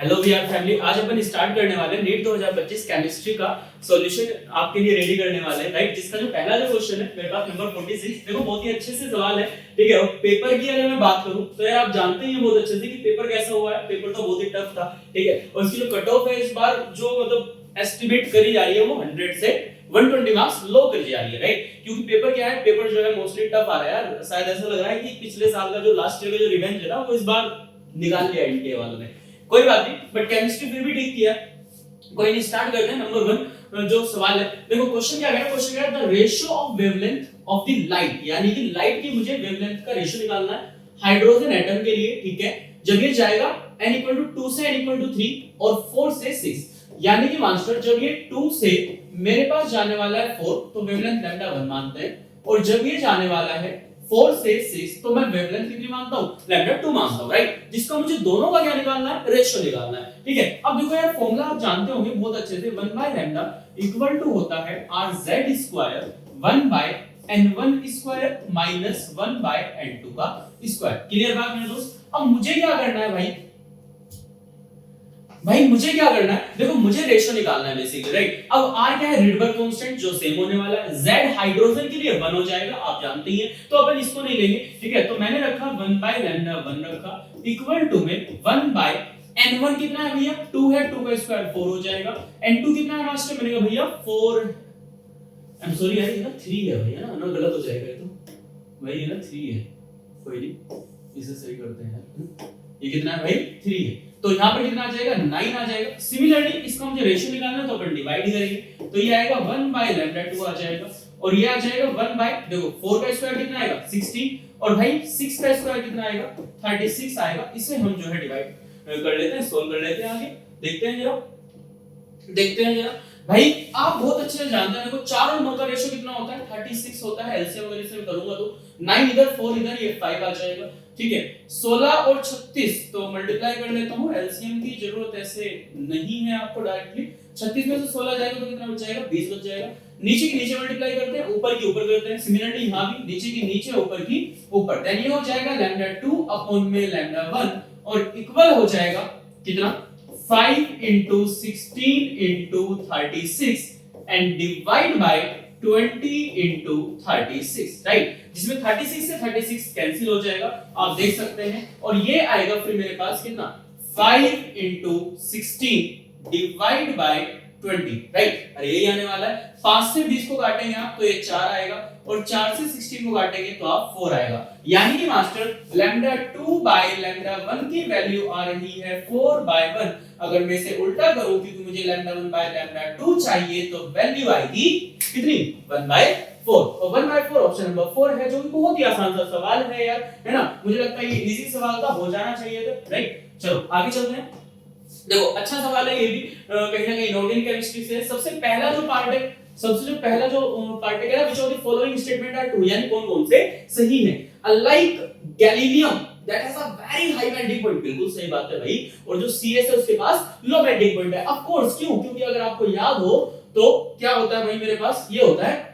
Hello VR family, आज अपन start करने वाले हैं नीट 2025 केमिस्ट्री का सॉल्यूशन आपके लिए रेडी करने वाले हैं, राइट। जिसका जो पहला जो क्वेश्चन है मेरे पास नंबर 46, देखो बहुत ही अच्छे से सवाल है, ठीक है। और पेपर की अगर मैं बात करूं तो यार आप जानते हैं बहुत अच्छे से कि पेपर कैसा हुआ है। पेपर तो बहुत ही टफ था, ठीक है। और इसकी जो कट ऑफ है इस बार जो मतलब एस्टिमेट करी जा रही है वो 100 से 120 मार्क्स लो करी जा रही है, राइट। क्योंकि पेपर क्या है, पेपर जो है मोस्टली टफ आ रहा है यार। शायद ऐसा लग रहा है कि पिछले साल का जो लास्ट ईयर का जो रिवेंज है ना वो इस बार निकाल लिया इनके वालों ने। कोई बात नहीं, बट केमिस्ट्री फिर भी ठीक किया। कोई नहीं, स्टार्ट करते हैं। नंबर 1 जो सवाल है, देखो क्वेश्चन क्या है, क्वेश्चन क्या है, the ratio of wavelength of the light, यानी कि लाइट की मुझे वेवलेंथ का रेशियो निकालना है हाइड्रोजन एटम के लिए, ठीक है। जब ये जाएगा n = 2 से n = 3 और 4 से 6, यानी कि मास्टर जब ये 2 से मेरे पास जाने वाला है 4 तो वेवलेंथ लैम्डा 1 मानते हैं, और जब ये जाने वाला है 4 से 6 तो मैं वेवलेंथ कितनी मानता हूं, लैम्डा 2 मानता हूं, राइट। जिसका मुझे दोनों का क्या निकालना है, रेशियो निकालना है, ठीक है। अब देखो यार फॉर्मूला आप जानते होंगे बहुत अच्छे से, 1/λ = होता है rz² 1/n1² माइनस 1/n2 का स्क्वायर। क्लियर बात मेरे दोस्त। अब मुझे क्या करना है भाई मुझे क्या करना है, देखो मुझे रेशियो निकालना है बेसिकली, राइट। अब r क्या है, रिडबर्ग कांस्टेंट जो सेम होने वाला है, z हाइड्रोजन के लिए 1 हो जाएगा, आप जानते ही हैं, तो अपन इसको नहीं लेंगे, ठीक है। तो मैंने रखा 1/λ1 रखा इक्वल टू में 1/n1 कितना है भैया, 2 है, 2 का स्क्वायर 4 हो जाएगा। n2 कितना है मास्टर, मैंने कहा भैया 4, आई एम सॉरी यार ये ना 3 है भैया, ना गलत हो जाएगा ये तो भाई, ये ना 3 है, कोई नहीं इसे सही करते हैं यार। ये कितना है भाई, 3 है, तो यहाँ पर कितना आ जाएगा, 9 आ जाएगा। सिमिलरली इसका मुझे रेशियो निकालना है तो अपन डिवाइड करेंगे, तो ये आएगा 1/λ2 आ जाएगा, और ये आ जाएगा 1 देखो 4 का स्क्वायर कितना आएगा 16, और भाई 6 का स्क्वायर कितना आएगा 36 आएगा। इसे हम जो है डिवाइड कर लेते हैं, सोल्व कर लेते हैं, आगे देखते हैं जरा भाई। आप बहुत अच्छे से जानते हैं, देखो 4 और 9 का रेशियो कितना होता है, 36 होता है। एलसीएम वगैरह से करूंगा तो 9 इधर 4 इधर, ये 5 आ जाएगा, ठीक है। 16 और 36 तो मल्टीप्लाई कर लेता हूं, एलसीएम की जरूरत ऐसे नहीं है आपको डायरेक्टली। 36 में से 16 जाएगा तो कितना बच जाएगा, 20 बच जाएगा। नीचे की नीचे मल्टीप्लाई करते हैं, ऊपर की ऊपर करते हैं। सिमिलरली यहां भी नीचे की नीचे ऊपर की ऊपर, देन ये हो जाएगा λ2 अपॉन में λ1, और इक्वल हो जाएगा कितना, 5 * 16 * 36 and divide by 20 * 36, राइट। जिसमें 36 से 36 कैंसिल हो जाएगा, आप देख सकते हैं। और ये आएगा फिर मेरे पास कितना, 5 * 16 डिवाइड बाय 20, राइट। अरे यही आने वाला है। 5 से 20 को काटेंगे आप तो ये 4 आएगा, और 4 से 16 को काटेंगे तो आप 4 आएगा। यानी कि मास्टर λ2/λ1 की वैल्यू आ रही है 4/1। अगर मैं इसे उल्टा करूं क्योंकि मुझे λ1/λ2 चाहिए, तो वैल्यू आएगी कितनी, 1/4। और 1/4 ऑप्शन नंबर 4 है, जो कि बहुत ही आसान सा सवाल है यार, है ना। मुझे लगता है ये इजी सवाल था, हो जाना चाहिए था, राइट। चलो आगे चलते हैं। देखो अच्छा सवाल है ये भी, कहीं ना कहीं इनऑर्गेनिक केमिस्ट्री से। सबसे पहला जो पार्ट है, सबसे जो पहला जो पार्ट है, which of the following statement are true, यानी कौन कौन से सही है। Unlike gallium that has a very high melting point, बिल्कुल सही बात है भाई। और जो CS है उसके पास लो मेल्टिंग पॉइंट है, ऑफ कोर्स। क्यों, क्योंकि अगर आपको याद हो तो क्या होता है भाई, मेरे पास ये होता है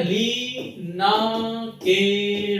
लीना के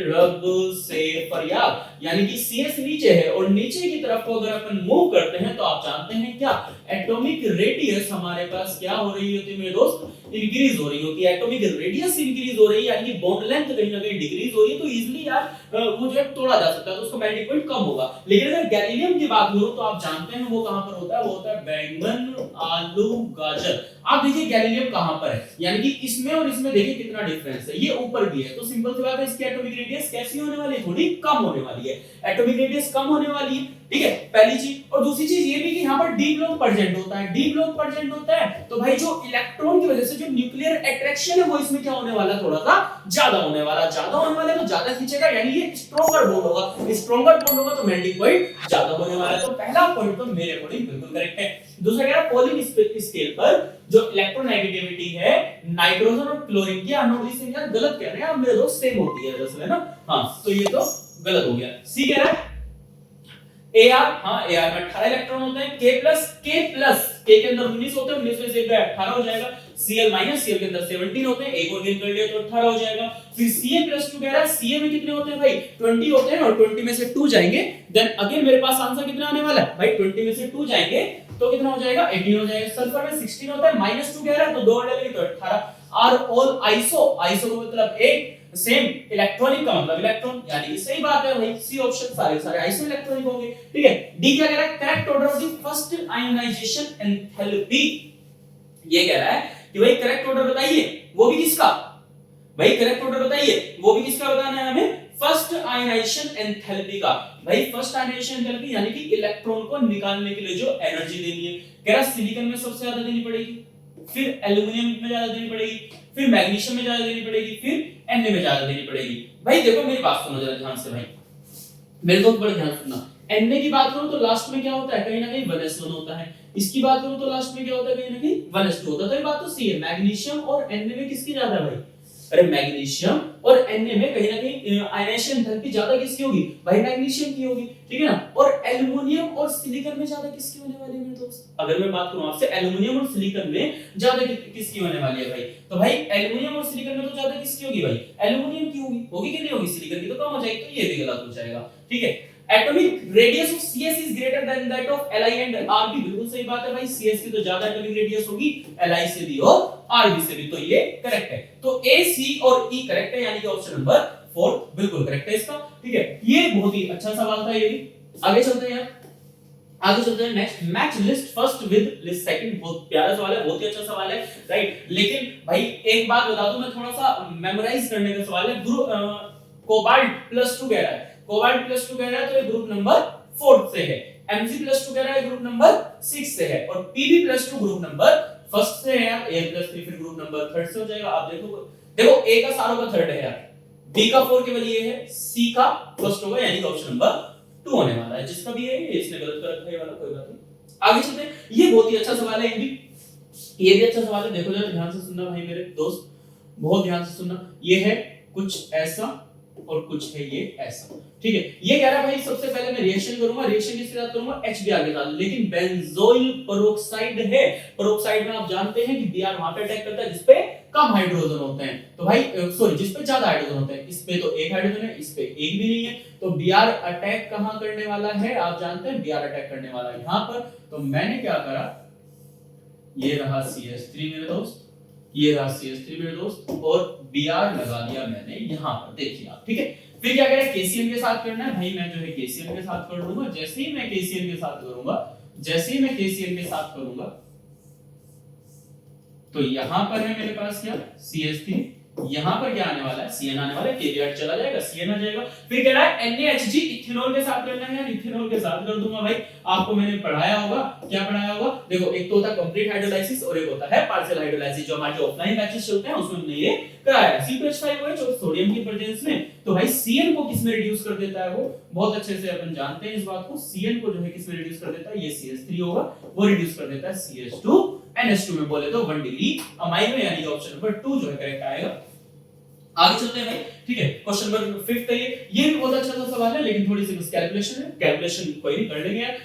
रब से फरियाद, यानी कि CS नीचे है, और नीचे की तरफ को अगर अपन मूव करते हैं तो आप जानते हैं क्या, एटॉमिक रेडियस हमारे पास क्या हो रही होती है मेरे दोस्त, इंक्रीज हो रही होती है। एटॉमिक रेडियस इंक्रीज हो रही है, यानी कि बॉन्ड लेंथ कहीं ना कहीं डिक्रीज हो रही है, तो इजीली यार वो जो है तोड़ा जा सकता है, तो उसका मेल्टिंग पॉइंट कम होगा। लेकिन अगर गैलीलियम की बात करूं तो आप जानते हैं वो कहां पर होता है, वो होता है बैंगन, आलू, गाजर। आप देखिए गैलीलियम कहां पर है, यानी कि इसमें और इसमें देखिए कितना डिफरेंस है, ये ऊपर भी है, तो सिंपल सी बात है इसकी एटॉमिक रेडियस कैसी होने वाली है, थोड़ी कम होने वाली है। एटॉमिक रेडियस कम होने वाली है, ठीक है, पहली चीज। और दूसरी चीज ये भी कि यहां पर डी ब्लॉक प्रेजेंट होता है, डी ब्लॉक प्रेजेंट होता है, तो भाई जो इलेक्ट्रॉन की वजह से जो न्यूक्लियर अट्रैक्शन है वो इसमें क्या होने वाला, थोड़ा सा ज्यादा होने वाला, तो ज्यादा खींचेगा, यानी ये स्ट्रॉन्गर बॉन्ड होगा, स्ट्रॉन्गर बॉन्ड होगा तो मेल्टिंग पॉइंट ज्यादा होने वाला है। तो पहला पॉइंट तो मेरे अकॉर्डिंग बिल्कुल करेक्ट है। दूसरा क्या है, पॉलिन स्केल पर जो इलेक्ट्रोनेगेटिविटी है नाइट्रोजन और क्लोरीन की, अनोडी से यार गलत कह रहे हैं आप मेरे दोस्त, सेम होती है दरअसल, है ना। हां तो ये तो गलत हो गया। सी कह रहा है AR, हाँ AR में 18 इलेक्ट्रॉन होते हैं। K+ K के अंदर 19 होते हैं, 19 में से 1 गया 18 हो जाएगा। Cl माइनस Cl के अंदर 17 होते हैं, एक और गेन कर लिया तो 18 हो जाएगा। फिर Ca प्लस 2 कह रहा है, Ca में कितने होते हैं भाई 20 होते हैं और 20 में से 2 जाएंगे, देन अगेन मेरे पास आंसर कितना आने वाला है भाई 20 में से 2 जाएंगे तो कितना हो जाएगा 18 हो जाएगा। सल्फर में 16 होता है, माइनस 2 कह रहा है तो 2 डालेंगे तो 18। आर ऑल आइसो, आइसो का मतलब एक सेम, इलेक्ट्रॉनिक का मतलब इलेक्ट्रॉन, यानी सही बात है भाई, सी ऑप्शन सारे सारे आइसो इलेक्ट्रॉनिक होंगे। ठीक है, डी क्या कह रहा है, correct order of the first ionization enthalpy. ये कह रहा है कि भाई करेक्ट ऑर्डर बताइए, वो भी किसका भाई, करेक्ट ऑर्डर बताइए वो भी किसका बताना है हमें, फर्स्ट आयोनाइजेशन एंथैल्पी का। भाई फर्स्ट आयोनाइजेशन एंथैल्पी यानी कि इलेक्ट्रॉन को निकालने के लिए जो एनर्जी देनी है, कह रहा सिलिकॉन में सबसे ज्यादा देनी पड़ेगी, फिर एल्युमिनियम में ज्यादा देनी पड़ेगी, फिर मैग्नीशियम में ज्यादा देनी पड़ेगी, फिर Na में ज्यादा देनी पड़ेगी। भाई देखो मेरी बात सुनो जरा ध्यान से भाई, मेरे दोस्त बड़े ध्यान सुनना। Na की बात करूं तो लास्ट में क्या होता है, कहीं ना कहीं 1s1 होता है। इसकी बात करूं तो लास्ट में क्या होता है, कहीं ना कहीं 1s2 होता है। तो ये बात तो सही है, मैग्नीशियम और Na में किसकी ज्यादा है भाई, अरे मैग्नीशियम और Na में कहीं ना कहीं आयनाइजेशन एंथैल्पी ज्यादा किसकी होगी भाई, मैग्नीशियम की होगी, ठीक है ना। और एल्युमिनियम और सिलिकॉन में ज्यादा किसकी होने वाली है मेरे दोस्त, अगर मैं बात करूं आपसे एल्युमिनियम और सिलिकॉन में ज्यादा किसकी होने वाली है भाई, तो भाई एल्युमिनियम और सिलिकॉन में तो ज्यादा किसकी होगी भाई, एल्युमिनियम की होगी कि नहीं होगी, सिलिकॉन की तो कम हो जाएगी, तो ये भी गलत हो जाएगा। ठीक है, atomic radius of CS is greater than that of Li and Rb, बिल्कुल सही बात है भाई, CS की तो ज्यादा एटॉमिक रेडियस होगी Li से भी और Rb से भी, तो ये करेक्ट है। तो A, C और E करेक्ट है, यानी कि ऑप्शन नंबर 4 बिल्कुल करेक्ट है इसका। ठीक है, ये बहुत ही अच्छा सवाल था ये भी। आगे चलते हैं यार, आगे चलते हैं next, match list first with list second. बहुत प्यारा सवाल है, बहुत ही अच्छा सवाल है, राइट। लेकिन भाई एक बात बता दूं मैं, थोड़ा सा मेमोराइज करने का सवाल है। कोबाल्ट प्लस 2 कह रहा है, कोबाल्ट प्लस 2 कह रहा है तो ये ग्रुप नंबर 4 से है। Mg प्लस 2 कह रहा है ग्रुप नंबर 6 से है, और Pb plus 2 group number first से है यार, A प्लस 3 फिर ग्रुप नंबर थर्ड से हो जाएगा। आप देखो देखो A का सारों का थर्ड है यार, B का 4 केवल ये है, C का फर्स्ट होगा, यानी कि ऑप्शन नंबर 2 होने वाला है। जिसका भी है इसने गलत कर रखा है वाला, कोई बात नहीं। आगे चलते हैं, ये बहुत ही अच्छा सवाल है, ये भी अच्छा सवाल है। देखो जरा ध्यान से सुनना भाई मेरे दोस्त, बहुत ध्यान से सुनना। ये है कुछ ऐसा और कुछ है ये ऐसा, ठीक है। ये कह रहा है भाई सबसे पहले मैं रिएक्शन करूंगा, रिएक्शन किसके साथ करूंगा, HBr के साथ, लेकिन बेंजोइल पेरोक्साइड है, पेरोक्साइड में आप जानते हैं कि Br वहां पे अटैक करता है जिस पे कम हाइड्रोजन होते हैं, तो भाई सॉरी जिस पे ज्यादा हाइड्रोजन होते हैं, इस पे तो एक हाइड्रोजन है, इस पे एक भी नहीं है, तो Br अटैक कहां करने वाला है, आप जानते हैं Br अटैक करने वाला है यहां पर। तो मैंने क्या करा, ये रहा CH3 मेरे दोस्त, ये रहा CH3 मेरे दोस्त, और Br लगा दिया मैंने यहां पर, देखिए आप, ठीक है। फिर क्या करें, KCl के साथ करना है भाई, मैं जो है KCl के साथ कर लूंगा। जैसे ही मैं KCl के साथ करूंगा, जैसे ही मैं KCl के साथ करूंगा, तो यहां पर है मेरे पास क्या CH3, यहां पर क्या आने वाला है CN आने वाला है, KBr चला जाएगा, CN आ जाएगा। फिर कह रहा है NaHg इथेनॉल के साथ करना है यार, इथेनॉल के साथ कर दूंगा भाई। आपको मैंने पढ़ाया होगा, क्या पढ़ाया होगा, देखो एक तो होता है कंप्लीट हाइड्रोलाइसिस और एक होता है पार्शियल हाइड्रोलाइसिस, जो हमारे ऑफलाइन बैचेस चलते हैं उसमें हमने ये कराया है। C2H5OH और सोडियम की प्रेजेंस में, तो भाई Cn को किस में रिड्यूस कर देता है, वो बहुत अच्छे से अपन जानते हैं इस बात को। Cn को जो है किस में रिड्यूस कर देता है, ये CH3 होगा, वो रिड्यूस कर देता है CH2 NH2 में, बोले तो 1 डिग्री अमाइन में, यानी कि ऑप्शन नंबर 2 जो है करेक्ट आएगा। आगे चलते हैं भाई, ठीक है। क्वेश्चन नंबर 5 है ये भी बहुत अच्छा सा सवाल है, लेकिन थोड़ी सी बस कैलकुलेशन है, कैलकुलेशन कोई नहीं कर लेंगे यार।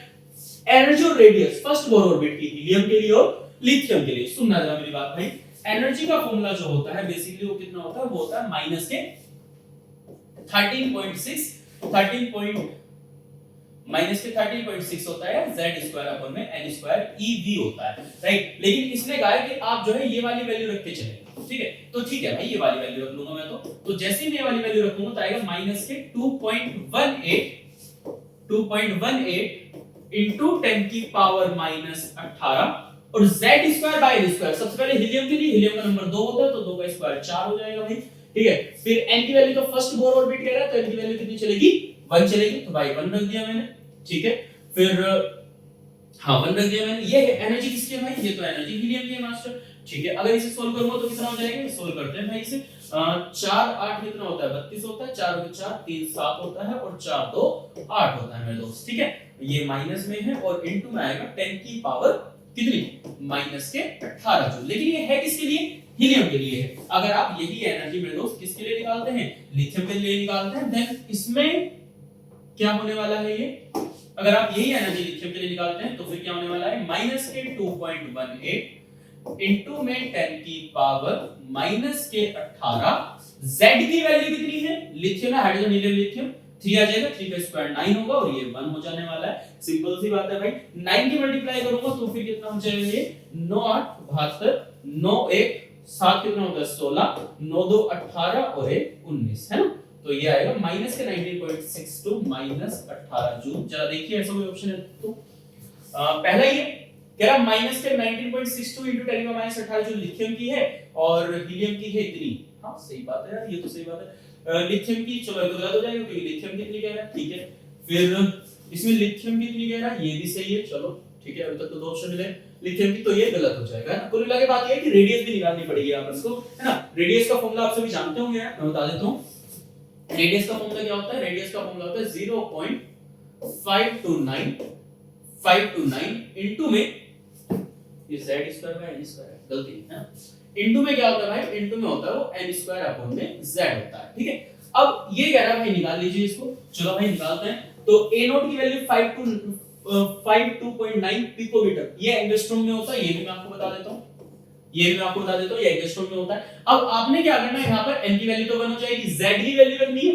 एनर्जी और रेडियस फर्स्ट बोर ऑर्बिट की हीलियम के लिए और लिथियम के लिए, सुनना जरा मेरी बात भाई। एनर्जी का फॉर्मूला जो होता है बेसिकली वो कितना होता है, वो होता है माइनस के 13.6 होता है z स्क्वायर अपन में n स्क्वायर ev होता है, राइट। लेकिन इसने कहा है कि आप जो है ये वाली वैल्यू रख के चले, ठीक है। तो ठीक है भाई, ये वाली वैल्यू रख लूंगा मैं, तो जैसे ही मैं ये वाली वैल्यू रखूंगा तो आएगा माइनस के 2.18 into 10 की पावर -18 और z square by d square. सबसे पहले हीलियम के लिए, हीलियम का नंबर 2 होता है तो 2 का स्क्वायर 4 हो जाएगा भाई, ठीक है। फिर n की वैल्यू तो फर्स्ट बोर ऑर्बिट कह रहा है, तो n की वैल्यू कितनी चलेगी, 1 चलेगी, तो भाई 1 रख दिया मैंने, ठीक है। फिर हां 1 रख दिया मैंने। ये एनर्जी किसकी है भाई, ये तो एनर्जी हीलियम की है मास्टर, ठीक है। अगर इसे सोल्व करूंगा तो कितना हो जाएगा, सोल्व करते हैं भाई इसे। 4 8 कितना होता है, 32 होता है, 4 के 4 3 7 होता है, और 4 2 8 होता है मेरे दोस्त, ठीक है। ये माइनस में है और इनटू में आएगा 10 की पावर कितनी, माइनस के 18 जूल। लेकिन ये है किसके लिए, हीलियम के लिए है। अगर आप यही एनर्जी मेरे दोस्त किसके लिए निकालते हैं, लिथियम के लिए निकालते हैं, देन इसमें क्या होने वाला है, ये अगर आप यही एनर्जी लिथियम के लिए निकालते हैं तो फिर क्या होने वाला है, माइनस के 2.18 इंटू में 10 की पावर माइनस के 18। Z की वैल्यू कितनी है, लिथियम है, हाइड्रोजन हीलियम लिथियम, 3 आ जाएगा, 3 का स्क्वायर 9 होगा और ये 1 हो जाने वाला है। सिंपल सी बात है भाई, 9 की मल्टीप्लाई करूंगा तो फिर कितना हो जाएगा, ये 9 8 72, 9 1 7 कितना होता है 16, 9 2 18 और 1 19 है ना। तो ये आएगा माइनस के 19.62 माइनस 18 जूल। जरा देखिए ऐसा कोई ऑप्शन है तो पहला ये कह रहा माइनस के 19.62 इनटू 10 का माइनस 18 जूल लिथियम की है और हीलियम की है इतनी। हाँ सही बात है यार, ये तो सही बात है। लिथियम की चलो ये तो गलत हो जाएगा क्योंकि लिथियम कितनी कह रहा है, ठीक है। फिर इसमें लिथियम कितनी कह रहा है, ये भी सही है, चलो ठीक है। अभी तक तो दो ऑप्शन मिले लिथियम की, तो ये गलत हो जाएगा ना। कुल मिला के बात ये है कि रेडियस भी निकालनी पड़ेगी आप इसको, है ना। रेडियस का फॉर्मूला आप सभी जानते होंगे, मैं बता देता हूं। रेडियस का फॉर्मूला क्या होता है, रेडियस का फॉर्मूला होता है 0.529 इनटू में ये z square by n square है, गलती है ना। इनटू में क्या होता है भाई, इनटू में होता है वो n स्क्वायर अपॉन में z होता है, ठीक है। अब ये कह रहा है भाई निकाल लीजिए इसको, चलो भाई निकालते हैं। तो a0 की वैल्यू 52.9 पिकोमीटर, ये एंगस्ट्रॉम में होता है, ये भी मैं आपको बता देता हूं, ये एंगस्ट्रॉम में होता है। अब आपने क्या करना है, यहाँ पर n की वैल्यू तो 1 हो जाएगी, z की वैल्यू रखनी है।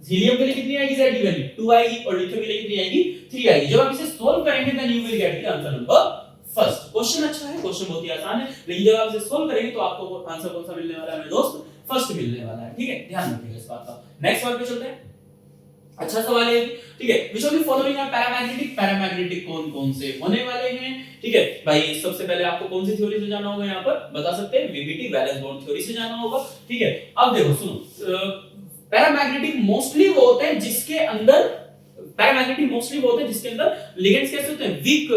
हीलियम के लिए कितनी आएगी z की वैल्यू 2 आएगी और लिथियम के लिए कितनी आएगी 3 आएगी। जब आप इसे सॉल्व करेंगे then you will get the answer number first. Question अच्छा है, क्वेश्चन बहुत ही आसान है, लेकिन जब आप इसे सॉल्व करेंगे तो आपको आंसर कौन सा मिलने वाला है मेरे दोस्त, फर्स्ट मिलने वाला है, ठीक है। ध्यान रखिएगा इस बात का। नेक्स्ट सवाल पे चलते हैं। अच्छा सवाल है, ठीक है। Which of the following are paramagnetic, paramagnetic कौन कौन से होने वाले हैं, ठीक है भाई। सबसे पहले आपको कौन सी थ्योरी से जाना होगा, यहाँ पर बता सकते हैं वीबीटी वैलेंस बॉन्ड थ्योरी से जाना होगा, ठीक है। अब देखो सुनो, पैरामैग्नेटिक मोस्टली वो होते हैं जिसके अंदर लिगेंड्स कैसे होते हैं, वीक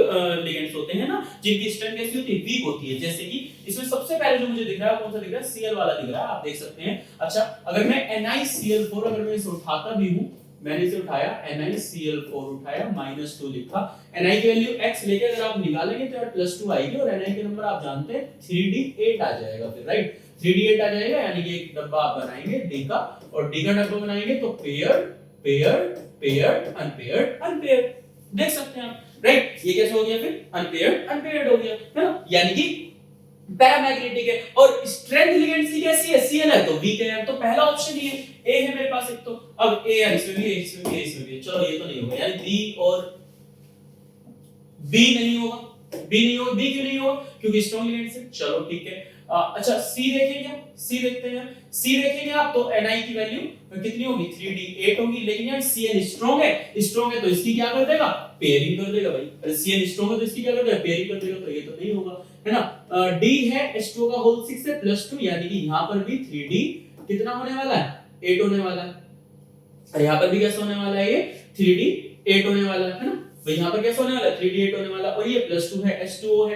लिगेंड्स होते हैं ना, जिनकी स्ट्रेंथ कैसी होती है, वीक होती है। जैसे कि इसमें सबसे पहले जो मुझे दिख रहा है कौन सा दिख रहा है, Cl वाला दिख रहा है, आप देख सकते हैं। अच्छा अगर मैं NiCl4 अगर मैं इसे उठाता भी हूं, मैंने इसे उठाया NiCl4 उठाया -2 लिखा, Ni की वैल्यू x लेके अगर आप निकालेंगे तो यार +2 आएगी और Ni के नंबर आप जानते हैं 3d8 आ जाएगा फिर, राइट। 3d8 आ जाएगा, यानी कि एक डब्बा आप बनाएंगे d का, और d का डब्बा बनाएंगे तो paired paired paired unpaired unpaired, देख सकते हैं आप, राइट। ये कैसे हो गया फिर, अनपेयर्ड अनपेयर्ड हो गया, है ना। यानी कि पैरामैग्नेटिक है। और स्ट्रेंथ लिगेंड सी कैसी है, Cl है तो वीक है यार, तो पहला ऑप्शन ही है, ए है मेरे पास एक तो। अब ए है, इसमें भी है, इसमें भी है, इसमें भी है, चलो ये तो नहीं होगा, यानी बी और बी नहीं होगा, बी नहीं होगा। बी क्यों नहीं होगा, क्योंकि स्ट्रॉन्ग लिगेंड से, चलो ठीक है। अच्छा सी देखेंगे, सी देखते हैं, सी देखेंगे आप तो Ni की वैल्यू कितनी होगी 3d8 होगी, लेकिन यार Cl स्ट्रॉन्ग है तो इसकी क्या कर देगा, पेयरिंग कर देगा भाई। अरे Cl स्ट्रॉन्ग है तो इसकी क्या कर देगा, पेयरिंग कर देगा, तो ये तो नहीं होगा, है ना। D है H2 का होल 6 है +2, यानी कि यहां पर भी 3d कितना होने वाला है 8 होने वाला है, और यहां पर भी कैसा होने वाला है, ये 3d8 होने वाला है ना। तो यहाँ पर कैसा होने वाला है 3d8 होने वाला, और ये +2 है, H2O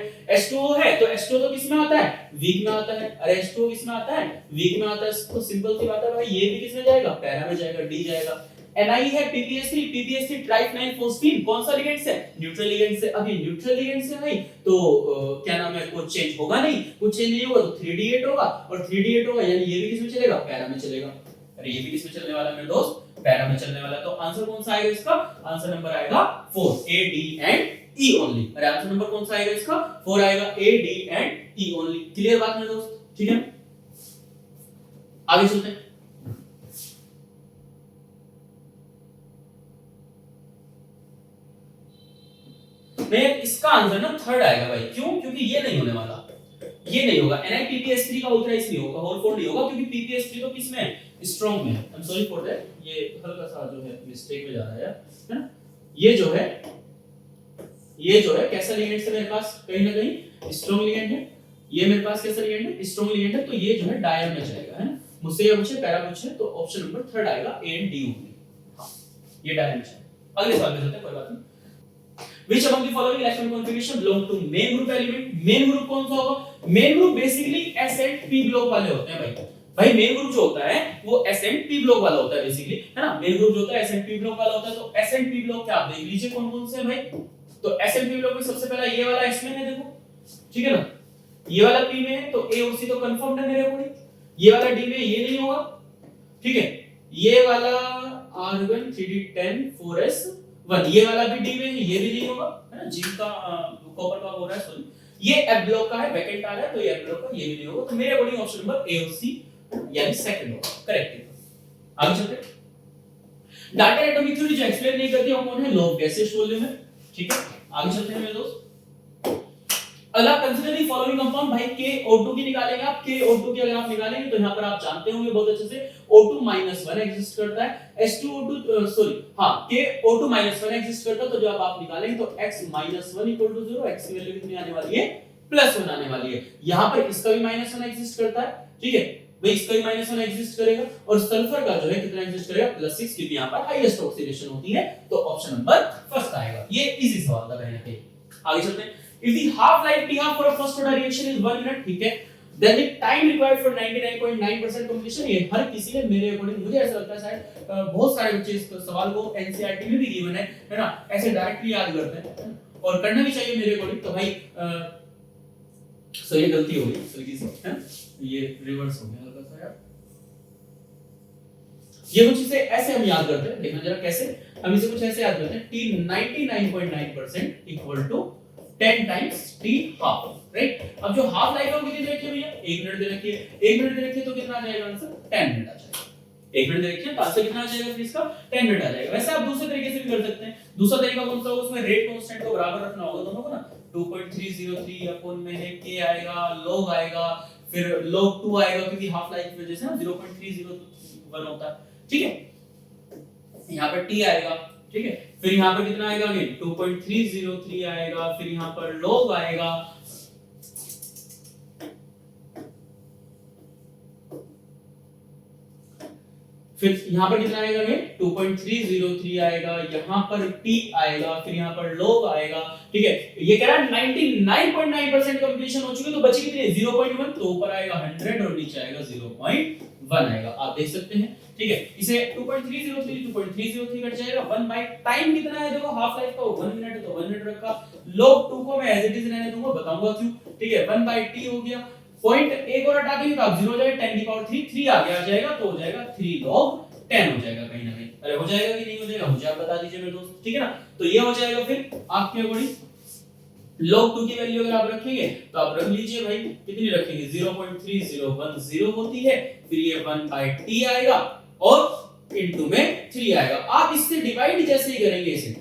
है तो H2O तो किस में आता है, वीक में आता है। अरे H2O किस में आता है, वीक में आता है, तो सिंपल सी बात है भाई, ये भी किस में जाएगा, पैरा में जाएगा, D जाएगा। Ni है PPS3 ट्राइफेनाइल फोस्फीन, कौन सा लिगेंड से, न्यूट्रल लिगेंड से। अभी न्यूट्रल लिगेंड से भाई तो क्या नाम है, कुछ चेंज होगा नहीं, कुछ चेंज नहीं होगा तो 3d8 होगा, और 3d8 होगा यानी ये भी किस में चलेगा, पैरा में चलेगा। अरे ये भी किस में चलने वाला है मेरे दोस्त, पैरा में चलने वाला। तो आंसर कौन सा आएगा इसका, आंसर नंबर आएगा 4, A D and E only. अरे आंसर नंबर कौन सा आएगा इसका, 4 आएगा, A D and E only. Clear बात मेरे दोस्त, ठीक है। आगे चलते हैं। नहीं इसका आंसर ना थर्ड आएगा भाई, क्यों, क्योंकि ये नहीं होने वाला, ये नहीं होगा। NiPPS3 का ऑल्टराइज नहीं होगा, होल फोल्ड नहीं होगा, क्योंकि PPS3 तो किसमें है, स्ट्रॉन्ग में। I am sorry for that, ये हल्का सा जो है मिस्टेक में जा रहा है ना। ये जो है कैसा लिगेंड है मेरे पास, कहीं ना कहीं स्ट्रॉन्ग लिगेंड है। ये मेरे पास कैसा लिगेंड है, स्ट्रॉन्ग लिगेंड है, तो ये जो है डायर में जाएगा, है ना। मुझसे ये पूछे, पैरा पूछे, तो ऑप्शन नंबर थर्ड आएगा, A and D ओनली। हां ये डायर में जाएगा। अगले सवाल पे चलते हैं, कोई बात नहीं। Which among the following electron configuration belong to main group element? main group कौन सा होगा, main group basically S and P block वाले होते हैं भाई मेन ग्रुप जो होता है वो S and P ब्लॉक वाला होता है बेसिकली, है ना। मेन ग्रुप जो होता है S and P ब्लॉक वाला होता है, तो S and P ब्लॉक क्या आप देख लीजिए कौन कौन से हैं भाई। तो S and P ब्लॉक में सबसे पहला ये वाला S में है, देखो ठीक है ना, ये वाला P में है, तो A और C तो कंफर्म्ड है मेरे अकॉर्डिंग। ये वाला D में ये नहीं होगा, ठीक है। ये वाला R1 3D10 4S 1 ये वाला भी डी में है, ये भी नहीं होगा है ना, जिंक का कॉपर का हो रहा है सॉरी, ये एफ ब्लॉक का है, वैकेंट आ रहा है तो ये एफ ब्लॉक का, ये भी नहीं होगा, तो मेरे अकॉर्डिंग ऑप्शन नंबर ए और सी यानी सेकंड होगा करेक्ट। आगे चलते हैं, डाटा एटॉमिक थ्योरी जो एक्सप्लेन नहीं करती वो कौन है, लॉ ऑफ गैसेस वॉल्यूम है, ठीक है। आगे चलते हैं मेरे दोस्त, अगला कंसीडर द फॉलोइंग कंपाउंड, भाई KO2 की निकालेंगे आप, KO2 की अगर आप निकालेंगे तो यहां पर आप जानते होंगे बहुत अच्छे से O2 -1 एग्जिस्ट करता है, H2O2 सॉरी हां KO2 -1 एग्जिस्ट करता है, तो जब आप निकालेंगे तो x -1 = 0, x की वैल्यू कितनी आने वाली है, +1 आने वाली है। यहां पर इसका भी -1 एग्जिस्ट करता है, ठीक है भाई, इसका भी -1 एग्जिस्ट करेगा, और सल्फर का जो है कितना एग्जिस्ट करेगा, +6, क्योंकि यहां पर हाईएस्ट ऑक्सीडेशन होती है, तो ऑप्शन नंबर फर्स्ट आएगा। ये इजी सवाल था कहने के। आगे चलते हैं, if the half life t half for a first order reaction is 1 minute, ठीक है, then the time required for 99.9% completion, ये हर किसी ने मेरे अकॉर्डिंग, मुझे ऐसा लगता है शायद बहुत सारे बच्चे इस सवाल को एनसीईआरटी में भी गिवन है ना, ऐसे डायरेक्टली याद करते हैं और करना भी चाहिए मेरे अकॉर्डिंग। तो भाई सो ये गलती हो गई हल्की सी, है ये रिवर्स हो गया हल्का सा यार, ये कुछ इसे ऐसे हम याद करते हैं, देखना जरा कैसे, हम इसे कुछ ऐसे याद करते हैं, t 99.9% equal to 10 times t half, right. अब जो हाफ लाइफ है वो कितनी दे रखी है भैया, 1 मिनट दे रखी है, 1 मिनट दे रखी है तो कितना आ जाएगा आंसर, 10 मिनट आ जाएगा, 1 मिनट दे रखी है तो आंसर कितना आ जाएगा फिर इसका, 10 मिनट आ जाएगा। वैसे आप दूसरे तरीके से भी कर सकते हैं, दूसरा तरीका कौन सा होगा, उसमें रेट कांस्टेंट को बराबर रखना होगा दोनों को ना, 2.303 अपॉन में है k आएगा, log आएगा, फिर log 2 आएगा, क्योंकि हाफ लाइफ की वजह से ना 0.301 होता है, ठीक है, यहां पर t आएगा, ठीक है, फिर यहां पर कितना आएगा, अगेन 2.303 आएगा, फिर यहां पर log आएगा, फिर यहां पर कितना आएगा, अगेन 2.303 आएगा, यहां पर t आएगा, फिर यहां पर log आएगा, ठीक है। ये कह रहा है 99.9% कंप्लीशन हो चुकी है, तो बची कितनी है, 0.1, तो ऊपर आएगा 100 और नीचे आएगा 0.1 आएगा, आप देख सकते हैं, ठीक है। इसे 2.303 कट जाएगा, 1 बाय टाइम कितना है, देखो हाफ लाइफ का 1 मिनट है तो 1 मिनट रखा, log 2 को मैं एज इट इज रहने दूंगा, बताऊंगा क्यों, ठीक है। 1 बाय t हो गया, पॉइंट एक और हटा देंगे तो आप 0 हो जाएगा, 10 की पावर 3 आगे आ जाएगा, तो हो जाएगा 3 log 10 हो जाएगा कहीं ना कहीं, अरे हो जाएगा कि नहीं हो जाएगा, मुझे आप बता दीजिए मेरे दोस्त, ठीक है ना। तो ये हो जाएगा फिर आपके अकॉर्डिंग, log 2 की वैल्यू अगर आप रखेंगे तो आप रख लीजिए भाई, कितनी रखेंगे, 0.3010 होती है, फिर ये 1 बाय t आएगा और इनटू में 3 आएगा, आप इससे डिवाइड जैसे ही करेंगे इसे,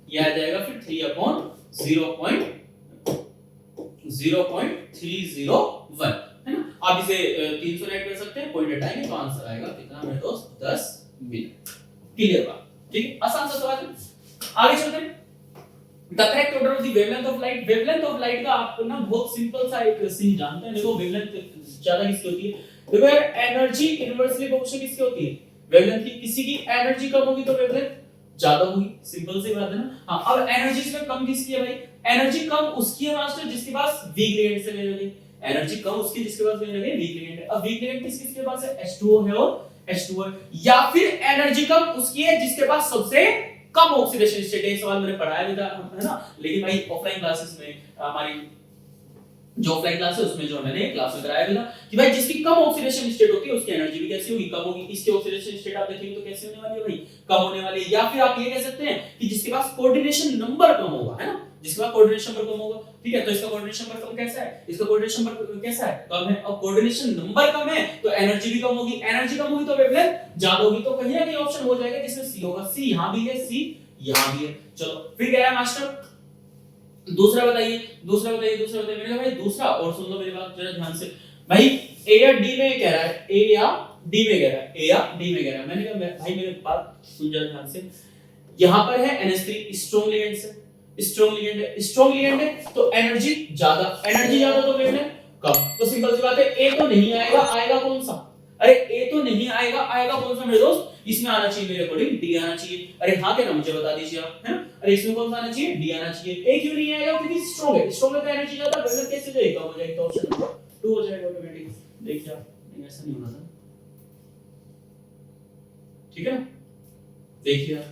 ये आ जाएगा फिर 3 अपॉन 0.301 है ना। आप इसे 300 ऐड कर सकते हैं, पॉइंट हटाएंगे तो आंसर आएगा कितना मेरे दोस्त, 10 मिनट। क्लियर बात, ठीक है, आसान सा सवाल है। आगे चलते हैं, the correct order of the wavelength of light, wavelength of light का आप ना बहुत सिंपल सा एक सीन जानते हैं, देखो वेवलेंथ ज्यादा किसकी होती है, देखो यार एनर्जी इनवर्सली प्रोपोर्शनल किसकी होती है, वेवलेंथ की, किसी की एनर्जी कम होगी तो वेवलेंथ ज्यादा होगी, सिंपल सी बात है ना। हां अब एनर्जी इसमें कम किसकी है भाई, एनर्जी कम उसकी है मास्टर जिसके पास वीक ग्रेडिएंट से ले लगे, एनर्जी कम उसकी जिसके पास ले लगे वीक ग्रेडिएंट है। अब वीक ग्रेडिएंट किसके पास है, H2O है और H2O है, या फिर एनर्जी कम उसकी है जिसके पास सबसे कम ऑक्सीडेशन स्टेट है, सवाल मैंने पढ़ाया भी था है ना, लेकिन भाई ऑफलाइन क्लासेस में हमारी जो ऑफलाइन क्लास है उसमें जो मैंने क्लास में कराया भी था कि भाई जिसकी कम ऑक्सीडेशन स्टेट होती है उसकी एनर्जी भी कैसी होगी, कम होगी। इसकी ऑक्सीडेशन स्टेट आप देखेंगे तो कैसी होने वाली है भाई, कम होने वाली है। या फिर आप ये कह सकते हैं कि जिसके पास कोऑर्डिनेशन नंबर कम होगा, है ना, जिसके पास कोऑर्डिनेशन नंबर कम होगा, ठीक है, तो इसका कोऑर्डिनेशन नंबर कम कैसा है, इसका कोऑर्डिनेशन नंबर कैसा है, कम है। अब कोऑर्डिनेशन नंबर कम है तो एनर्जी भी कम होगी, एनर्जी कम होगी तो वेवलेंथ ज्यादा होगी, तो कहीं ना कहीं ऑप्शन हो जाएगा जिसमें सी होगा, सी यहां भी है, सी यहां भी है। चलो फिर क्या है मास्टर, दूसरा बताइए, दूसरा बताइए, दूसरा बताइए। मैंने कहा भाई दूसरा, और सुन लो मेरी बात जरा ध्यान से भाई, ए या डी में कह रहा है, ए या डी में कह रहा है, ए या डी में कह रहा है। मैंने कहा भाई मेरी बात सुन जरा ध्यान से, यहां पर है NH3 स्ट्रांग लिगेंड से, स्ट्रांग लिगेंड है, स्ट्रांग लिगेंड है तो एनर्जी ज्यादा, एनर्जी ज्यादा तो वेवलेंथ कम, तो सिंपल सी बात है ए तो नहीं आएगा, आएगा कौन सा, अरे ए तो नहीं आएगा, आएगा कौन सा मेरे दोस्त, इसमें आना चाहिए मेरे अकॉर्डिंग डी आना चाहिए। अरे हाँ क्या ना, मुझे बता दीजिए आप, है ना, अरे इसमें कौन सा आना चाहिए, डी आना चाहिए। ए क्यों नहीं आएगा, क्योंकि स्ट्रांग है, स्ट्रांग है तो एनर्जी ज्यादा, वेवलेंथ कैसे जाएगा, हो जाएगा, तो ऑप्शन नंबर 2 हो जाएगा ऑटोमेटिक। देखिए आप, नहीं ऐसा नहीं होना था, ठीक है ना, देखिए आप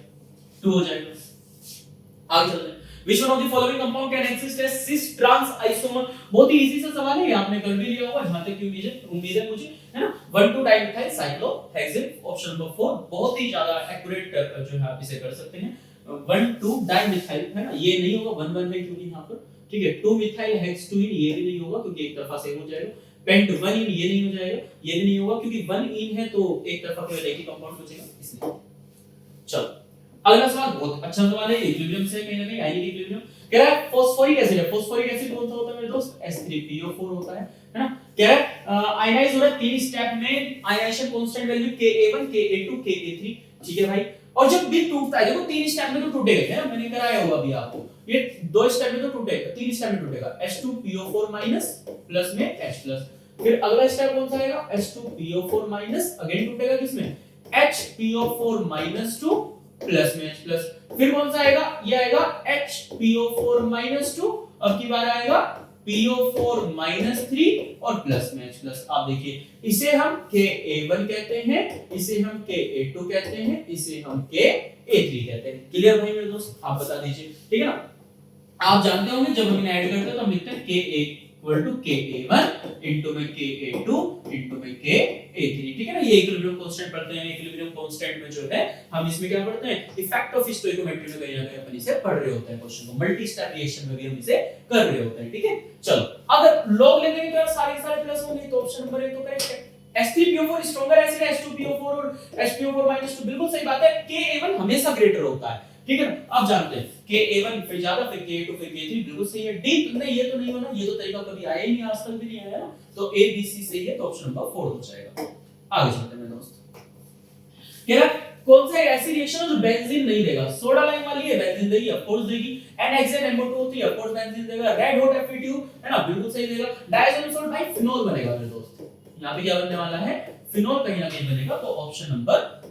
2 हो जाएगा। आगे चलते हैं, which one of the following compound can exist as cis trans isomer, बहुत ही इजी सा सवाल है, ये आपने कर भी लिया होगा जहां तक की उम्मीद है मुझे, है ना। 1,2-डाइमिथाइल साइक्लोहेक्सेन, ऑप्शन नंबर 4, बहुत ही ज्यादा एक्यूरेट जो है आप इसे कर सकते हैं। 1 2 डाइमिथाइल है ना, ये नहीं होगा, 1 1 है क्योंकि यहाँ पर, ठीक है। 2 मिथाइल हेक्सटूइन, ये भी नहीं होगा क्योंकि एक तरफा सेम हो जाएगा। पेंट 1 इन, ये नहीं हो जाएगा, ये भी नहीं होगा क्योंकि 1 इन है तो एक तरफा केवल एक ही कंपाउंड बचेगा इसलिए। चलो अगला सवाल बहुत अच्छा सवाल है, इक्विलिब्रियम से कहीं ना कहीं आयनिक इक्विलिब्रियम। कह रहा है फास्फोरिक एसिड है, फास्फोरिक एसिड कौन सा होता है मेरे दोस्त, H3PO4 होता है ना। कह रहा है आयनाइज हो रहा है 3 स्टेप में, ionization constant value Ka1 Ka2 Ka3, ठीक है भाई। और जब भी टूटता है, देखो 3 स्टेप में तो टूटेगा है ना, मैंने कराया होगा अभी आपको, ये 2 स्टेप में तो टूटेगा, 3 स्टेप में टूटेगा, H2PO4- प्लस में H+। फिर अगला स्टेप कौन सा आएगा, H2PO4- अगेन टूटेगा किसमें, HPO4- 2 प्लस में H+। फिर कौन सा आएगा, ये आएगा HPO4- 2, अब की बार आएगा PO4- 3 और प्लस में H+। आप देखिए इसे हम Ka1 कहते हैं, इसे हम Ka2 कहते हैं, इसे हम Ka3 कहते हैं। क्लियर भाई मेरे दोस्त, आप बता दीजिए, ठीक है ना। आप जानते होंगे जब हम ऐड करते हैं तो हम लिखते हैं Ka equal to Ka1 into में Ka2 इनटू में Ka3, ठीक है ना। ये इक्विलिब्रियम कांस्टेंट पढ़ते हैं, इक्विलिब्रियम कांस्टेंट में जो है हम इसमें क्या पढ़ते हैं, इफेक्ट ऑफ स्टोइकोमेट्री में कहीं ना कहीं अपन इसे पढ़ रहे होते हैं, क्वेश्चन को मल्टी स्टेप रिएक्शन में भी हम इसे कर रहे होते हैं, ठीक है। चलो अगर लॉग लेंगे तो सारे प्लस होंगे, तो ऑप्शन नंबर 1 तो करेक्ट है। H3PO4 स्ट्रॉन्गर एसिड है, H2PO4 और HPO4- 2 बिल्कुल सही बात है। Ka1 हमेशा ग्रेटर होता है, ठीक है ना, आप जानते हैं Ka1 फिर ज्यादा, फिर Ka2 फिर Ka3, बिल्कुल सही है। डी नहीं, ये तो नहीं होना, ये तो तरीका कभी आया ही नहीं, आज तक भी नहीं आया ना, तो A B C सही है, तो ऑप्शन नंबर 4 हो जाएगा। आगे चलते हैं दोस्त, कह रहा कौन सा ऐसी रिएक्शन है जो बेंजीन नहीं देगा, सोडा लाइम वाली है, बेंजीन देगी, ऑफ कोर्स देगी। NHNMO2O3 ऑफ कोर्स बेंजीन देगा। रेड हॉट Fe2 है ना, बिल्कुल सही देगा। डायजोनिल सॉल्ट भाई फिनोल बनेगा मेरे दोस्त, यहां पे क्या बनने वाला है, फिनोल कहीं ना कहीं बनेगा, तो ऑप्शन नंबर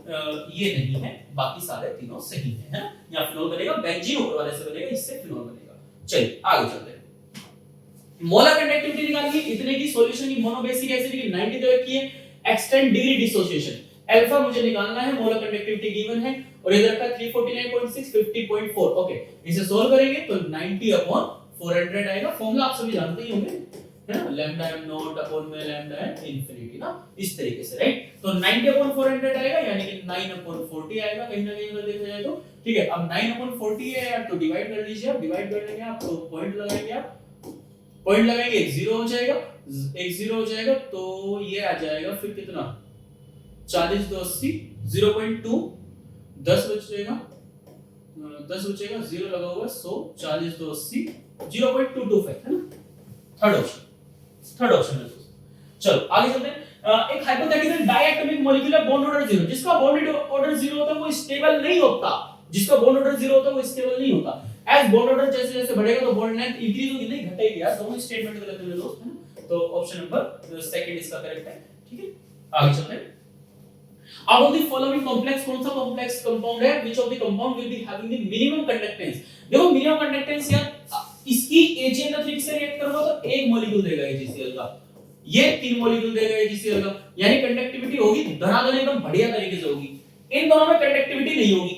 ये नहीं है, बाकी सारे तीनों सही है ना। यहाँ फिनोल बनेगा, बेंजीन ऊपर वाले से बनेगा, इससे फिनोल बनेगा। चलिए आगे चलते हैं। मोलर कंडक्टिविटी निकालिए इतने की, सॉल्यूशन की मोनोबेसिक एसिड की 90 दे रखी है, एक्सटेंड डिग्री डिसोसिएशन अल्फा मुझे निकालना है, मोलर कंडक्टिविटी गिवन है और इधर का 349.6 50.4, ओके। इसे सॉल्व करेंगे तो 90/400 आएगा, फार्मूला आप सभी जानते ही होंगे है ना, लैम्डा m नॉट अपॉन में लैम्डा m इंफिनिटी ना, इस तरीके से, राइट। तो 90/400 आएगा, यानी कि 9/40 आएगा कहीं ना कहीं अगर देखा जाए तो, ठीक है। अब 9/40 है यार, तो डिवाइड कर लीजिए आप, डिवाइड कर लेंगे आप तो पॉइंट लगाएंगे आप, पॉइंट लगाएंगे, एक 0 हो जाएगा, एक 0 हो जाएगा, तो ये आ जाएगा फिर कितना, 40 2 80 0.2 10 बचेगा, 10 बचेगा, 0 लगा हुआ 100, 40 2 80 0.225 है ना, थर्ड ऑप्शन है दोस्तों। चलो आगे चलते हैं। एक hypothetical diatomic molecular bond order 0, जिसका बॉन्ड ऑर्डर 0 होता है वो स्टेबल नहीं होता, जिसका बॉन्ड ऑर्डर 0 होता है वो स्टेबल नहीं होता। एज बॉन्ड ऑर्डर जैसे जैसे बढ़ेगा तो बॉन्ड लेंथ इंक्रीज होगी, नहीं घटेगी यार, दोनों स्टेटमेंट गलत है मेरे दोस्त, है ना। तो ऑप्शन नंबर सेकंड इसका करेक्ट है, ठीक है। आगे चलते हैं। Out of the following complex कौन सा complex compound है, which of the compound will be having the minimum conductance। देखो minimum conductance यार, इसकी AgNO3 से रिएक्ट करूंगा तो एक मॉलिक्यूल देगा AgCl का, ये 3 मॉलिक्यूल देगा AgCl का, यानी कंडक्टिविटी होगी धड़ाधड़ एकदम बढ़िया तरीके से होगी। इन दोनों में कंडक्टिविटी नहीं होगी,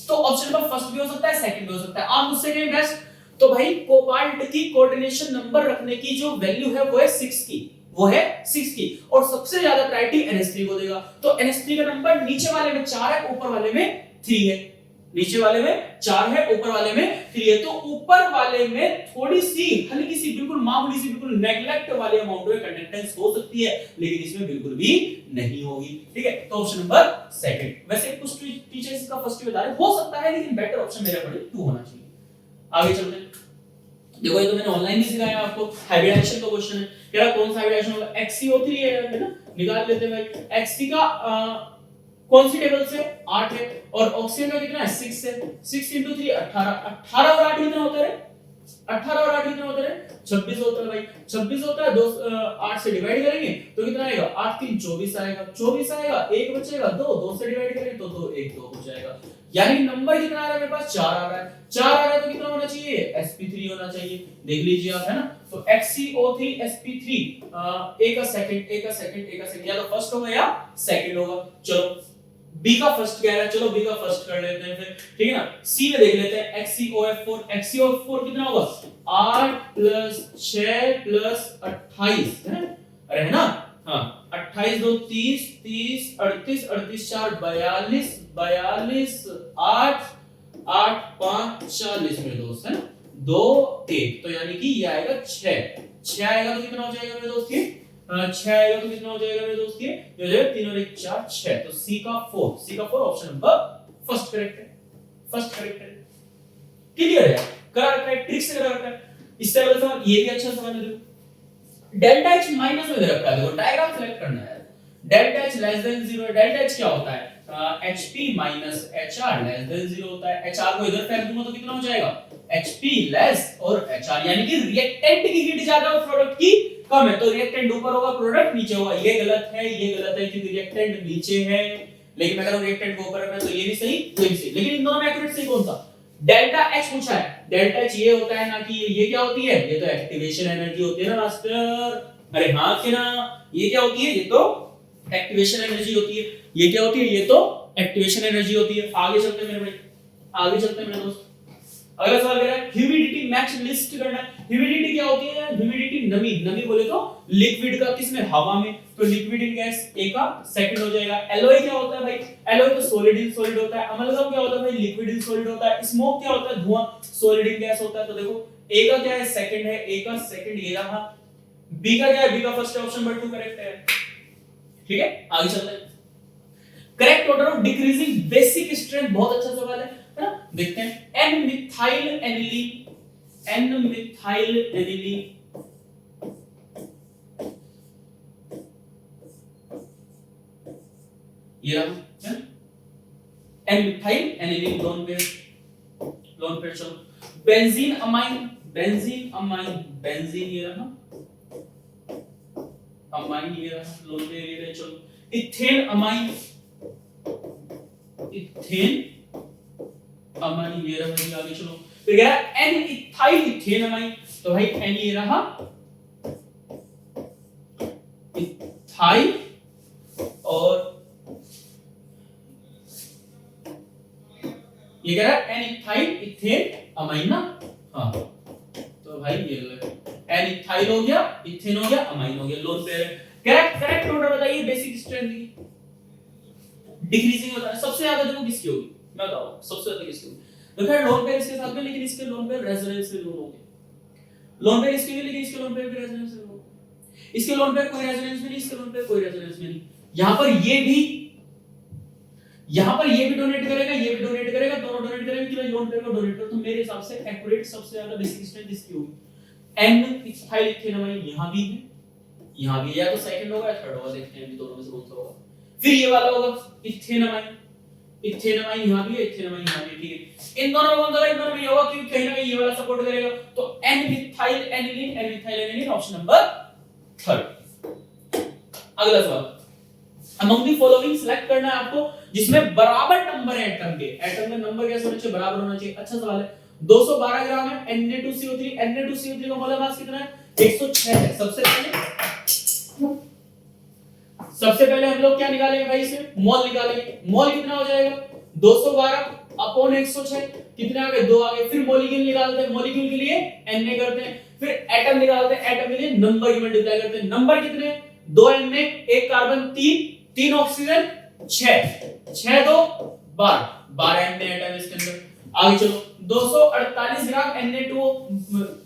तो ऑप्शन नंबर फर्स्ट भी हो सकता है, सेकंड भी हो सकता है। आप मुझसे कहें बेस्ट, तो भाई कोबाल्ट की कोऑर्डिनेशन नंबर रखने की जो वैल्यू है वो है 6 की, वो है 6 की, और सबसे ज्यादा प्रायोरिटी NH3 को देगा। तो NH3 का नंबर नीचे वाले में 4 है, ऊपर वाले में 3 है, नीचे वाले में 4 है, ऊपर वाले में 3 है, तो ऊपर वाले में थोड़ी सी हल्की सी बिल्कुल मामूली सी बिल्कुल नेगलेक्ट वाले अमाउंट में कंडक्टेंस हो सकती है, लेकिन इसमें बिल्कुल भी नहीं होगी, ठीक है। तो ऑप्शन नंबर सेकंड। वैसे कुछ टीचर्स इसका फर्स्ट बता रहे हो सकता है, लेकिन बेटर ऑप्शन मेरे अकॉर्डिंग 2 होना चाहिए। आगे चलते हैं। देखो ये तो मैंने ऑनलाइन भी सिखाया आपको, हाइब्रिडाइजेशन का क्वेश्चन है, कह रहा कौन सा हाइब्रिडाइजेशन होगा, XCO3 है ना, निकाल लेते हैं भाई। Xc का कौन सी टेबल से 8 है, और ऑक्सीजन का कितना है 6 है, 6 * 3 18, 18 और 8 कितना होता है, 18 और 8 कितना होता है, 26 होता है भाई, 26 होता है, 2 8 से डिवाइड करेंगे तो कितना आएगा, 8 3 24 आएगा, 24 आएगा, एक बचेगा 2, 2 से डिवाइड करेंगे तो 2 1 2 हो जाएगा, यानी नंबर कितना आ रहा है मेरे पास 4 आ रहा है, 4 आ रहा है तो कितना होना चाहिए, sp3 होना चाहिए, देख लीजिए आप, है ना। तो XCO3 sp3 एक सेकंड या तो फर्स्ट होगा या सेकंड होगा। चलो बी का फर्स्ट कह रहा है, चलो बी का फर्स्ट कर लेते हैं फिर, ठीक है ना। सी में देख लेते हैं XCOF4 कितना होगा, 8 + 6 + 28 है, अरे है ना, हाँ 28 2 30 30 38 38 4 42 42 8 8 5 40 मेरे दोस्त है 2 1, तो यानी कि ये आएगा 6 6 आएगा तो कितना हो जाएगा मेरे दोस्त ये 6 आएगा तो कितना हो जाएगा मेरे दोस्त ये हो जाएगा 3 और 1 4 6, तो सी का 4 ऑप्शन नंबर फर्स्ट करेक्ट है। क्लियर है, करा रखा है, ट्रिक से करा रखा है। इससे अगला सवाल ये भी अच्छा सवाल है, देखो डेल्टा एच माइनस में दे रखा है, देखो डायग्राम सेलेक्ट करना है। Delta H less than 0, delta H क्या होता है HP minus HR less than 0 होता है। HR को इधर फेंक दूंगा तो कितना हो जाएगा HP लेस और HR, यानी कि रिएक्टेंट की हीट ज्यादा और प्रोडक्ट की कम है, तो रिएक्टेंट ऊपर होगा प्रोडक्ट नीचे होगा। ये गलत है क्योंकि रिएक्टेंट नीचे है, लेकिन अगर रिएक्टेंट को ऊपर रखना तो ये भी सही ये भी सही, लेकिन इन दोनों में एक्यूरेट सही कौन सा? डेल्टा एच पूछा है, डेल्टा एच ये होता है ना कि ये क्या होती है, ये तो एक्टिवेशन एनर्जी होती है ना मास्टर। अरे हाँ कि ना, ये क्या होती है, ये तो एक्टिवेशन एनर्जी होती है। ये क्या होती है, ये तो एक्टिवेशन एनर्जी होती है। आगे चलते हैं मेरे भाई, आगे चलते हैं मेरे दोस्त। अगला सवाल कह रहा है ह्यूमिडिटी मैच लिस्ट करना है। ह्यूमिडिटी क्या होती है? ह्यूमिडिटी नमी बोले तो लिक्विड का, किसमें? हवा में, तो लिक्विड इन गैस ए का सेकंड हो जाएगा। एलओए क्या होता है भाई? एलओए तो सॉलिड इन सॉलिड होता है। अमलगम क्या होता है भाई? लिक्विड इन सॉलिड होता है। स्मोक क्या होता है? धुआं, सॉलिड इन गैस होता है। तो देखो ए का क्या है? सेकंड है, ए का सेकंड ये रहा। बी का क्या है? बी का फर्स्ट ऑप्शन नंबर 2 करेक्ट है। ठीक है, आगे चलते हैं। Correct order of decreasing basic strength, बहुत अच्छा सवाल है ना? देखते हैं। N methyl aniline, N methyl aniline ये रहा, N methyl aniline lone pair चलो। बेंजीन अमाइन, बेंजीन ये रहा, अमाइन ये रहा, लोन पेयर ये रहा। चलो इथेन अमाइन, इथेन अमाइन ये रहा भाई। आगे चलो, फिर क्या है? एन इथाइल इथेन अमाइन, तो भाई एन ये रहा इथाइल और ये कह रहा है एन इथाइल इथेन अमाइन ना। हाँ तो भाई ये एन इथाइल हो गया, इथेन हो गया, अमाइन हो गया, लोन पेयर है। करेक्ट ऑर्डर बताइए बेसिक स्ट्रेंथ की। डिक्रीजिंग होता है सबसे ज्यादा, देखो किसकी होगी मैं बताऊं, सबसे ज्यादा किसकी होगी? देखो यार लोन पेयर इसके साथ में, लेकिन इसके लोन पेयर रेजोनेंस से लोन होंगे। लोन पेयर इसके भी, लेकिन इसके लोन पेयर भी रेजोनेंस से लोन, इसके लोन पेयर कोई रेजोनेंस में नहीं, इसके लोन पेयर कोई रेजोनेंस में नहीं। यहां पर ये भी डोनेट करेगा, ये भी डोनेट करेगा, दोनों डोनेट करेंगे कि भाई लोन पेयर को डोनेट करो। तो मेरे हिसाब से एक्यूरेट सबसे ज्यादा बेसिक स्ट्रेंथ इसकी होगी। एन इथाइल इथेनमाइन यहां भी है, यहां भी, या तो सेकंड होगा या थर्ड होगा, देखते हैं दोनों में से कौन सा होगा। फिर ये वाला होगा इथेनमाइन, इथेनमाइन यहां भी है, इथेनमाइन यहां भी, ठीक है। इन दोनों में कौन सा होगा? इन दोनों में ये होगा क्योंकि कहीं ना कहीं ये वाला सपोर्ट करेगा। तो N methyl aniline option number 3। अगला सवाल, अमंग द फॉलोइंग सिलेक्ट करना है आपको जिसमें बराबर नंबर है एटम के। एटम का नंबर कैसे होना चाहिए? बराबर होना चाहिए। अच्छा सवाल है। 212 ग्राम है Na2CO3, Na2CO3 का मोलर मास कितना है? 106 है। सबसे पहले हम लोग क्या निकालेंगे भाई? इसमें मोल निकालेंगे। मोल कितना हो जाएगा? 212 अपॉन 106, कितने आ गए? 2 आ गए। फिर मॉलिक्यूल निकालते हैं, मॉलिक्यूल के लिए Na करते हैं, फिर एटम निकालते हैं, एटम के लिए नंबर की मल्टीप्लाई करते हैं। नंबर कितने? 2 Na, 1 carbon, 3 oxygen, 6 2 12 Na atom इसके अंदर। आगे चलो, 248 ग्राम Na2,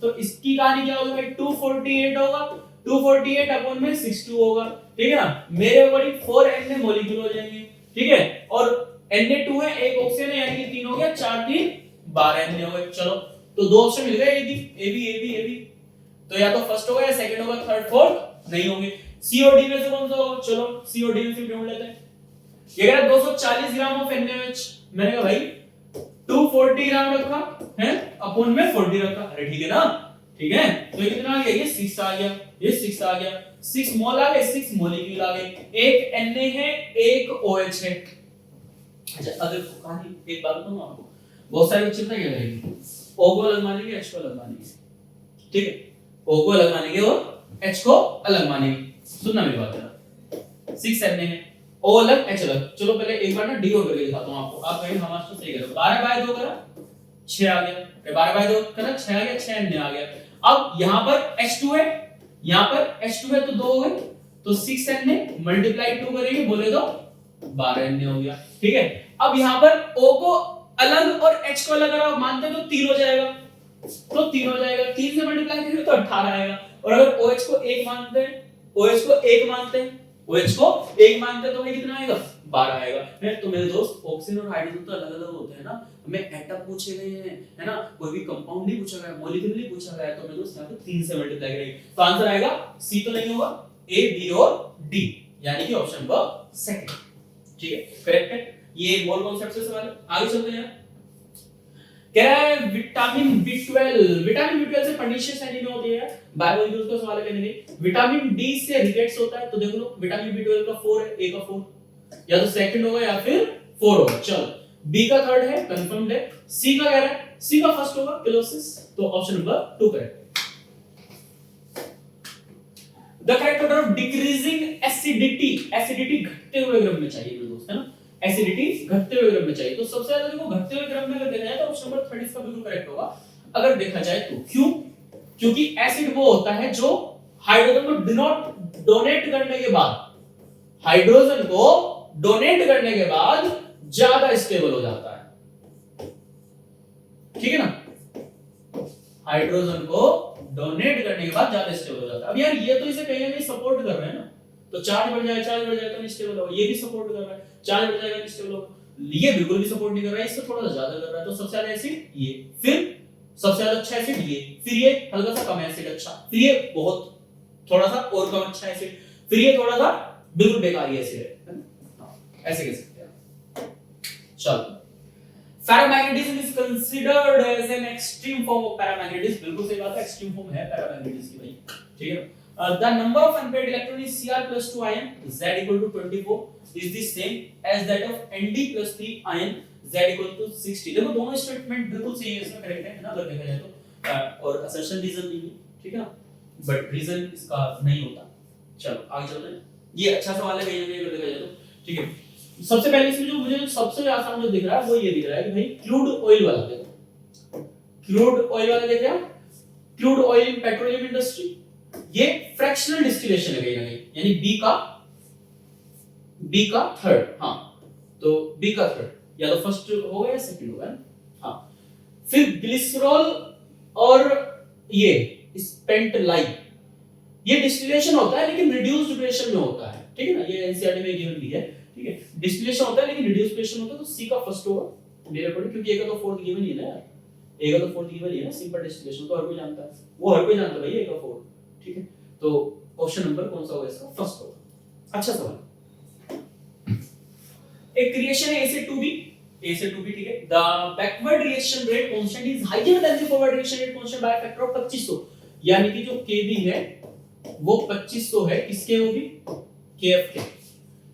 तो इसकी कहानी क्या होगी भाई? 248 होगा, 248 अपॉन में 62 होगा, ठीक है ना? मेरे अकॉर्डिंग 4 Na मॉलिक्यूल हो जाएंगे, ठीक है। और Na2 है, 1 ऑक्सीजन है, यानी कि 3 हो गया, 4 3 12 Na हो गए। चलो तो 2 ऑप्शन मिल गए, ए बी। तो या तो फर्स्ट होगा या सेकंड होगा, थर्ड फोर्थ नहीं होंगे। COD में से कौन सा होगा? चलो COD में से ढूंढ लेते हैं। ये कह रहा है 240 ग्राम ऑफ NaOH, मैंने कहा भाई 240 ग्राम रखा है, अपॉन में 40 रखा, अरे ठीक है ना, ठीक है। तो ये कितना आ गया? ये 6 आ गया, ये 6 आ गया, 6 मोल आ गए, 6 मॉलिक्यूल आ गए। एक Na है, एक OH है। अच्छा अगर कहानी एक बात बताऊं आपको, बहुत सारे बच्चे पता क्या करेंगे? O को अलग मानेंगे, H को अलग मानेंगे, ठीक है। O को अलग मानेंगे और H को अलग मानेंगे। सुनना मेरी बात जरा, 6 Na है, O अलग H अलग। चलो पहले एक बार ना डी और करके दिखाता हूं आपको। आप कहेंगे हम आज तो सही कर रहे हो। 12/2 करा 6 आ गया, 12/2 करा 6 आ गया, 6 Na आ गया। अब यहां पर H2 है, यहां पर H2 है, तो 2 हो गए, तो 6 Na मल्टीप्लाई 2 करेंगे, बोले तो 12 Na हो गया, ठीक है। अब यहां पर O को अलग और h को अलग अगर आप मानते हैं तो 3 हो जाएगा, तो 3 हो जाएगा, 3 से मल्टीप्लाई करेंगे तो 18 आएगा। और अगर OH को 1 मानते हैं, OH को 1 मानते हैं, OH को 1 मानते हैं तो हमें कितना आएगा, 12 आएगा। है तो मेरे दोस्त ऑक्सीजन और हाइड्रोजन तो अलग अलग होते हैं ना, हमें एटम पूछे गए हैं, है ना, कोई भी कंपाउंड नहीं पूछा गया, मॉलिक्यूल नहीं पूछा गया, तो मेरे दोस्त यहाँ पे 3 से मल्टीप्लाई करेंगे तो आंसर आएगा सी तो नहीं होगा, ए बी और डी, यानी कि ऑप्शन नंबर सेकंड। ठीक है, करेक्ट है। ये मोल कॉन्सेप्ट से सवाल है, आगे चलते हैं। कह रहा है विटामिन B12, विटामिन B12 से पर्निशियस एनीमिया होती है, बायोमॉलिक्यूल्स का सवाल है कहने के। विटामिन डी से रिकेट्स होता है, तो देख लो विटामिन B12 का 4 है, ए का 4, या तो सेकंड होगा या फिर 4 होगा। चलो बी का थर्ड है, कंफर्म्ड है। सी का कह रहा है, सी का फर्स्ट होगा किलोसिस, तो option number 2 correct. The correct order of decreasing acidity, acidity घटते हुए क्रम में चाहिए मेरे दोस्त, है ना, एसिडिटी घटते हुए क्रम में चाहिए। तो सबसे ज्यादा देखो घटते हुए क्रम में अगर देखा जाए तो ऑप्शन नंबर 3 इसका बिल्कुल करेक्ट होगा अगर देखा जाए तो। क्यों? क्योंकि एसिड वो होता है जो हाइड्रोजन को डोनेट करने के बाद, हाइड्रोजन को डोनेट करने के बाद ज्यादा स्टेबल हो जाता है, ठीक है ना, हाइड्रोजन को डोनेट करने के बाद ज्यादा स्टेबल हो जाता है। अब यार ये तो इसे कहीं ना कहीं सपोर्ट कर रहे हैं ना, तो चार्ज बढ़ जाए, चार्ज बढ़ जाए तो स्टेबल होगा, ये भी सपोर्ट कर रहा है, चार्ज बढ़ जाएगा स्टेबल होगा, ये बिल्कुल भी सपोर्ट नहीं कर रहा है, इससे थोड़ा सा ज्यादा कर रहा है, तो सबसे ज्यादा एसिड ये, फिर सबसे ज्यादा अच्छा एसिड ये, फिर ये हल्का सा कम एसिड अच्छा, फिर ये बहुत थोड़ा सा और कम अच्छा एसिड, फिर ये थोड़ा सा बिल्कुल बेकार एसिड है ना, ऐसे कह सकते हैं। चलो paramagnetism is considered as an extreme form of paramagnetism, बिल्कुल सही बात है, एक्सट्रीम फॉर्म है पैरामैग्नेटिज्म की भाई, ठीक है। The number of unpaired electron is Cr plus 2 ion Z equal to 24 is the same as that of Nd plus 3 ion Z equal to 60। देखो दोनों स्टेटमेंट बिल्कुल सही है, इसमें करेक्ट है ना अगर देखा जाए तो, और असर्शन रीजन नहीं है, ठीक है ना, बट रीजन इसका नहीं होता। चलो आगे चलते हैं, ये अच्छा सवाल है कहीं ना कहीं अगर देखा जाए तो, ठीक है। सबसे पहले इसमें जो मुझे सबसे आसान जो दिख रहा है वो ये दिख रहा है कि भाई क्रूड ऑयल वाला, देखो क्रूड ऑयल वाला देख रहे हैं, crude oil in petroleum industry, ये फ्रैक्शनल डिस्टिलेशन है कहीं ना कहीं, यानी बी का थर्ड, हाँ तो बी का थर्ड या तो फर्स्ट होगा या सेकंड होगा, हाँ। फिर ग्लिसरॉल और ये स्पेंट लाइम, ये डिस्टिलेशन होता है लेकिन रिड्यूस्ड प्रेशर में होता है, ठीक है ना, ये एनसीईआरटी में गिवन भी है, ठीक है, डिस्टिलेशन होता है लेकिन रिड्यूस्ड प्रेशर में होता है, तो सी का फर्स्ट होगा मेरे अकॉर्डिंग, क्योंकि ए का तो फोर्थ गिवन ही है ना, ए का तो फोर्थ गिवन ही है ना, सिंपल डिस्टिलेशन तो हर कोई जानता है, वो हर कोई जानता है भाई ए का फोर्थ, ठीक है, तो ऑप्शन नंबर कौन सा होगा इसका, फर्स्ट होगा। अच्छा सवाल, एक रिएक्शन है A से 2B, A से 2B, ठीक है, the backward reaction rate constant is higher than the forward reaction rate constant by factor of 2500, यानी कि जो Kb है वो 2500 है, किसके, वो भी Kf के,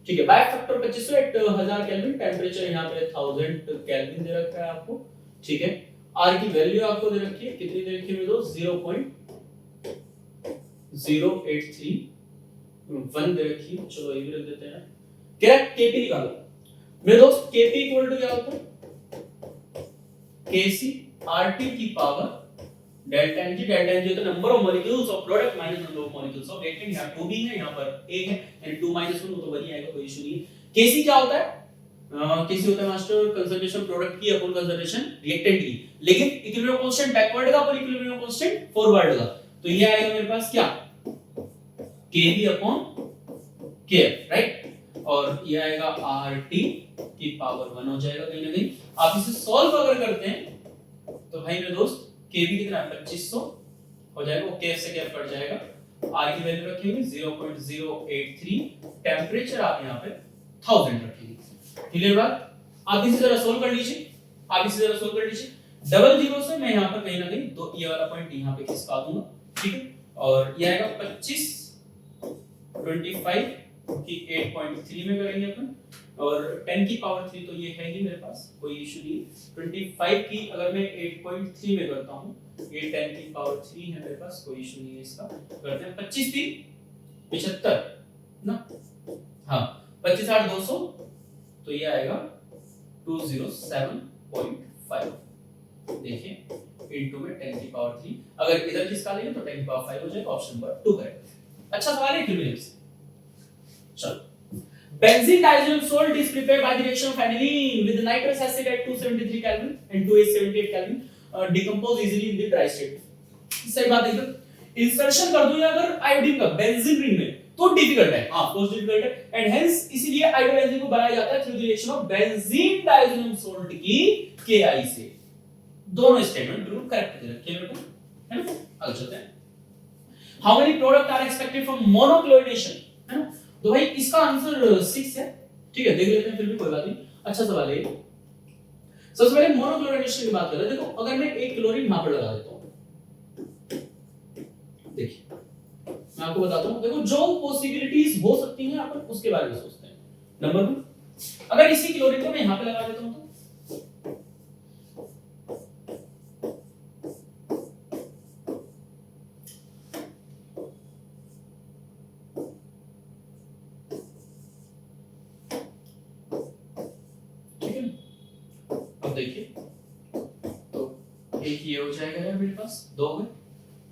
ठीक है, by factor 2500 at 1000 kelvin, temperature यहां पे 1000 केल्विन दे रखा है आपको, ठीक है, R की वैल्यू आपको दे रखी है, कितनी दे रखी है मेरे दोस्त, 0.0831 दे रखी है, चलो ये भी रख देते हैं। कह रहा है Kp निकालो मेरे दोस्त, Kp इक्वल टू क्या होता है, Kc RT की power delta Ng, delta Ng होता है number of molecules of product minus number of molecules of reactant, यहां 2 भी है, यहां पर 1 है, यानी 2 - 1 तो वही आएगा, कोई इशू नहीं है। Kc क्या होता है, Kc होता है मास्टर कंसंट्रेशन प्रोडक्ट की अपॉन कंसंट्रेशन रिएक्टेंट की, लेकिन इक्विलिब्रियम कांस्टेंट बैकवर्ड का अपॉन इक्विलिब्रियम कांस्टेंट फॉरवर्ड का, तो ये आएगा मेरे पास क्या, Kb अपॉन Kf, राइट, और ये आएगा RT की पावर 1 हो जाएगा कहीं ना कहीं। आप इसे सॉल्व अगर करते हैं तो भाई मेरे दोस्त Kb कितना है, 2500 हो जाएगा, वो Kf से Kf कट जाएगा, R की वैल्यू रखेंगे 0.083, टेंपरेचर आप यहाँ पे 1000 रखेंगे, क्लियर बात। आप इसी तरह सोल्व कर लीजिए, आप इसी तरह सोल्व कर लीजिए, डबल जीरो से मैं यहाँ पर कहीं ना कहीं तो ये वाला पॉइंट यहाँ पे खिसका दूंगा, ठीक है, और ये आएगा 25 25 की 8.3 में करेंगे अपन, और 10 की पावर 3 तो ये है ही मेरे पास, कोई इशू नहीं। 25 की अगर मैं 8.3 में करता हूँ, ये 10 की पावर 3 है मेरे पास, कोई इशू नहीं है इसका, करते हैं 25 3 75 ना, हाँ 25 8 200, तो ये आएगा 207.5, देखिए इनटू में 10 की पावर 3, अगर इधर किसका लेंगे तो 10 की पावर 5 हो जाएगा, ऑप्शन नंबर 2 करेक्ट। अच्छा सवाल है क्यूबिक से। चलो Benzene diazoxide salt is prepared by the reaction of aniline with nitrous acid at 273 Kelvin and 278 Kelvin, decompose easily in the dry state. सही बात है एकदम. इंसर्शन कर दूं अगर आयोडीन का बेंजीन रिंग में तो डिफिकल्ट है, हां बहुत डिफिकल्ट है, एंड हेंस इसीलिए आयोडाइजिन को बनाया जाता है through the reaction of benzene diazonium salt की Ki से. दोनों स्टेटमेंट बिल्कुल करेक्ट है. क्या बेटा है ना? आगे चलते हैं. How many product are expected from monochlorination, है ना? तो भाई इसका आंसर 6 है. ठीक है, देख लेते हैं, फिर भी कोई बात नहीं. अच्छा सवाल है. सबसे पहले मोनोक्लोरिनेशन की बात करें. देखो अगर मैं एक क्लोरीन यहां पर लगा देता हूं, देखिए मैं आपको बताता हूं. देखो जो पॉसिबिलिटीज हो सकती हैं अपन उसके बारे में सोचते हैं. नंबर 1, अगर इसी क्लोरीन को मैं यहां पे लगा देता हूं तो देखिए तो एक ये हो जाएगा यार मेरे पास, 2 में.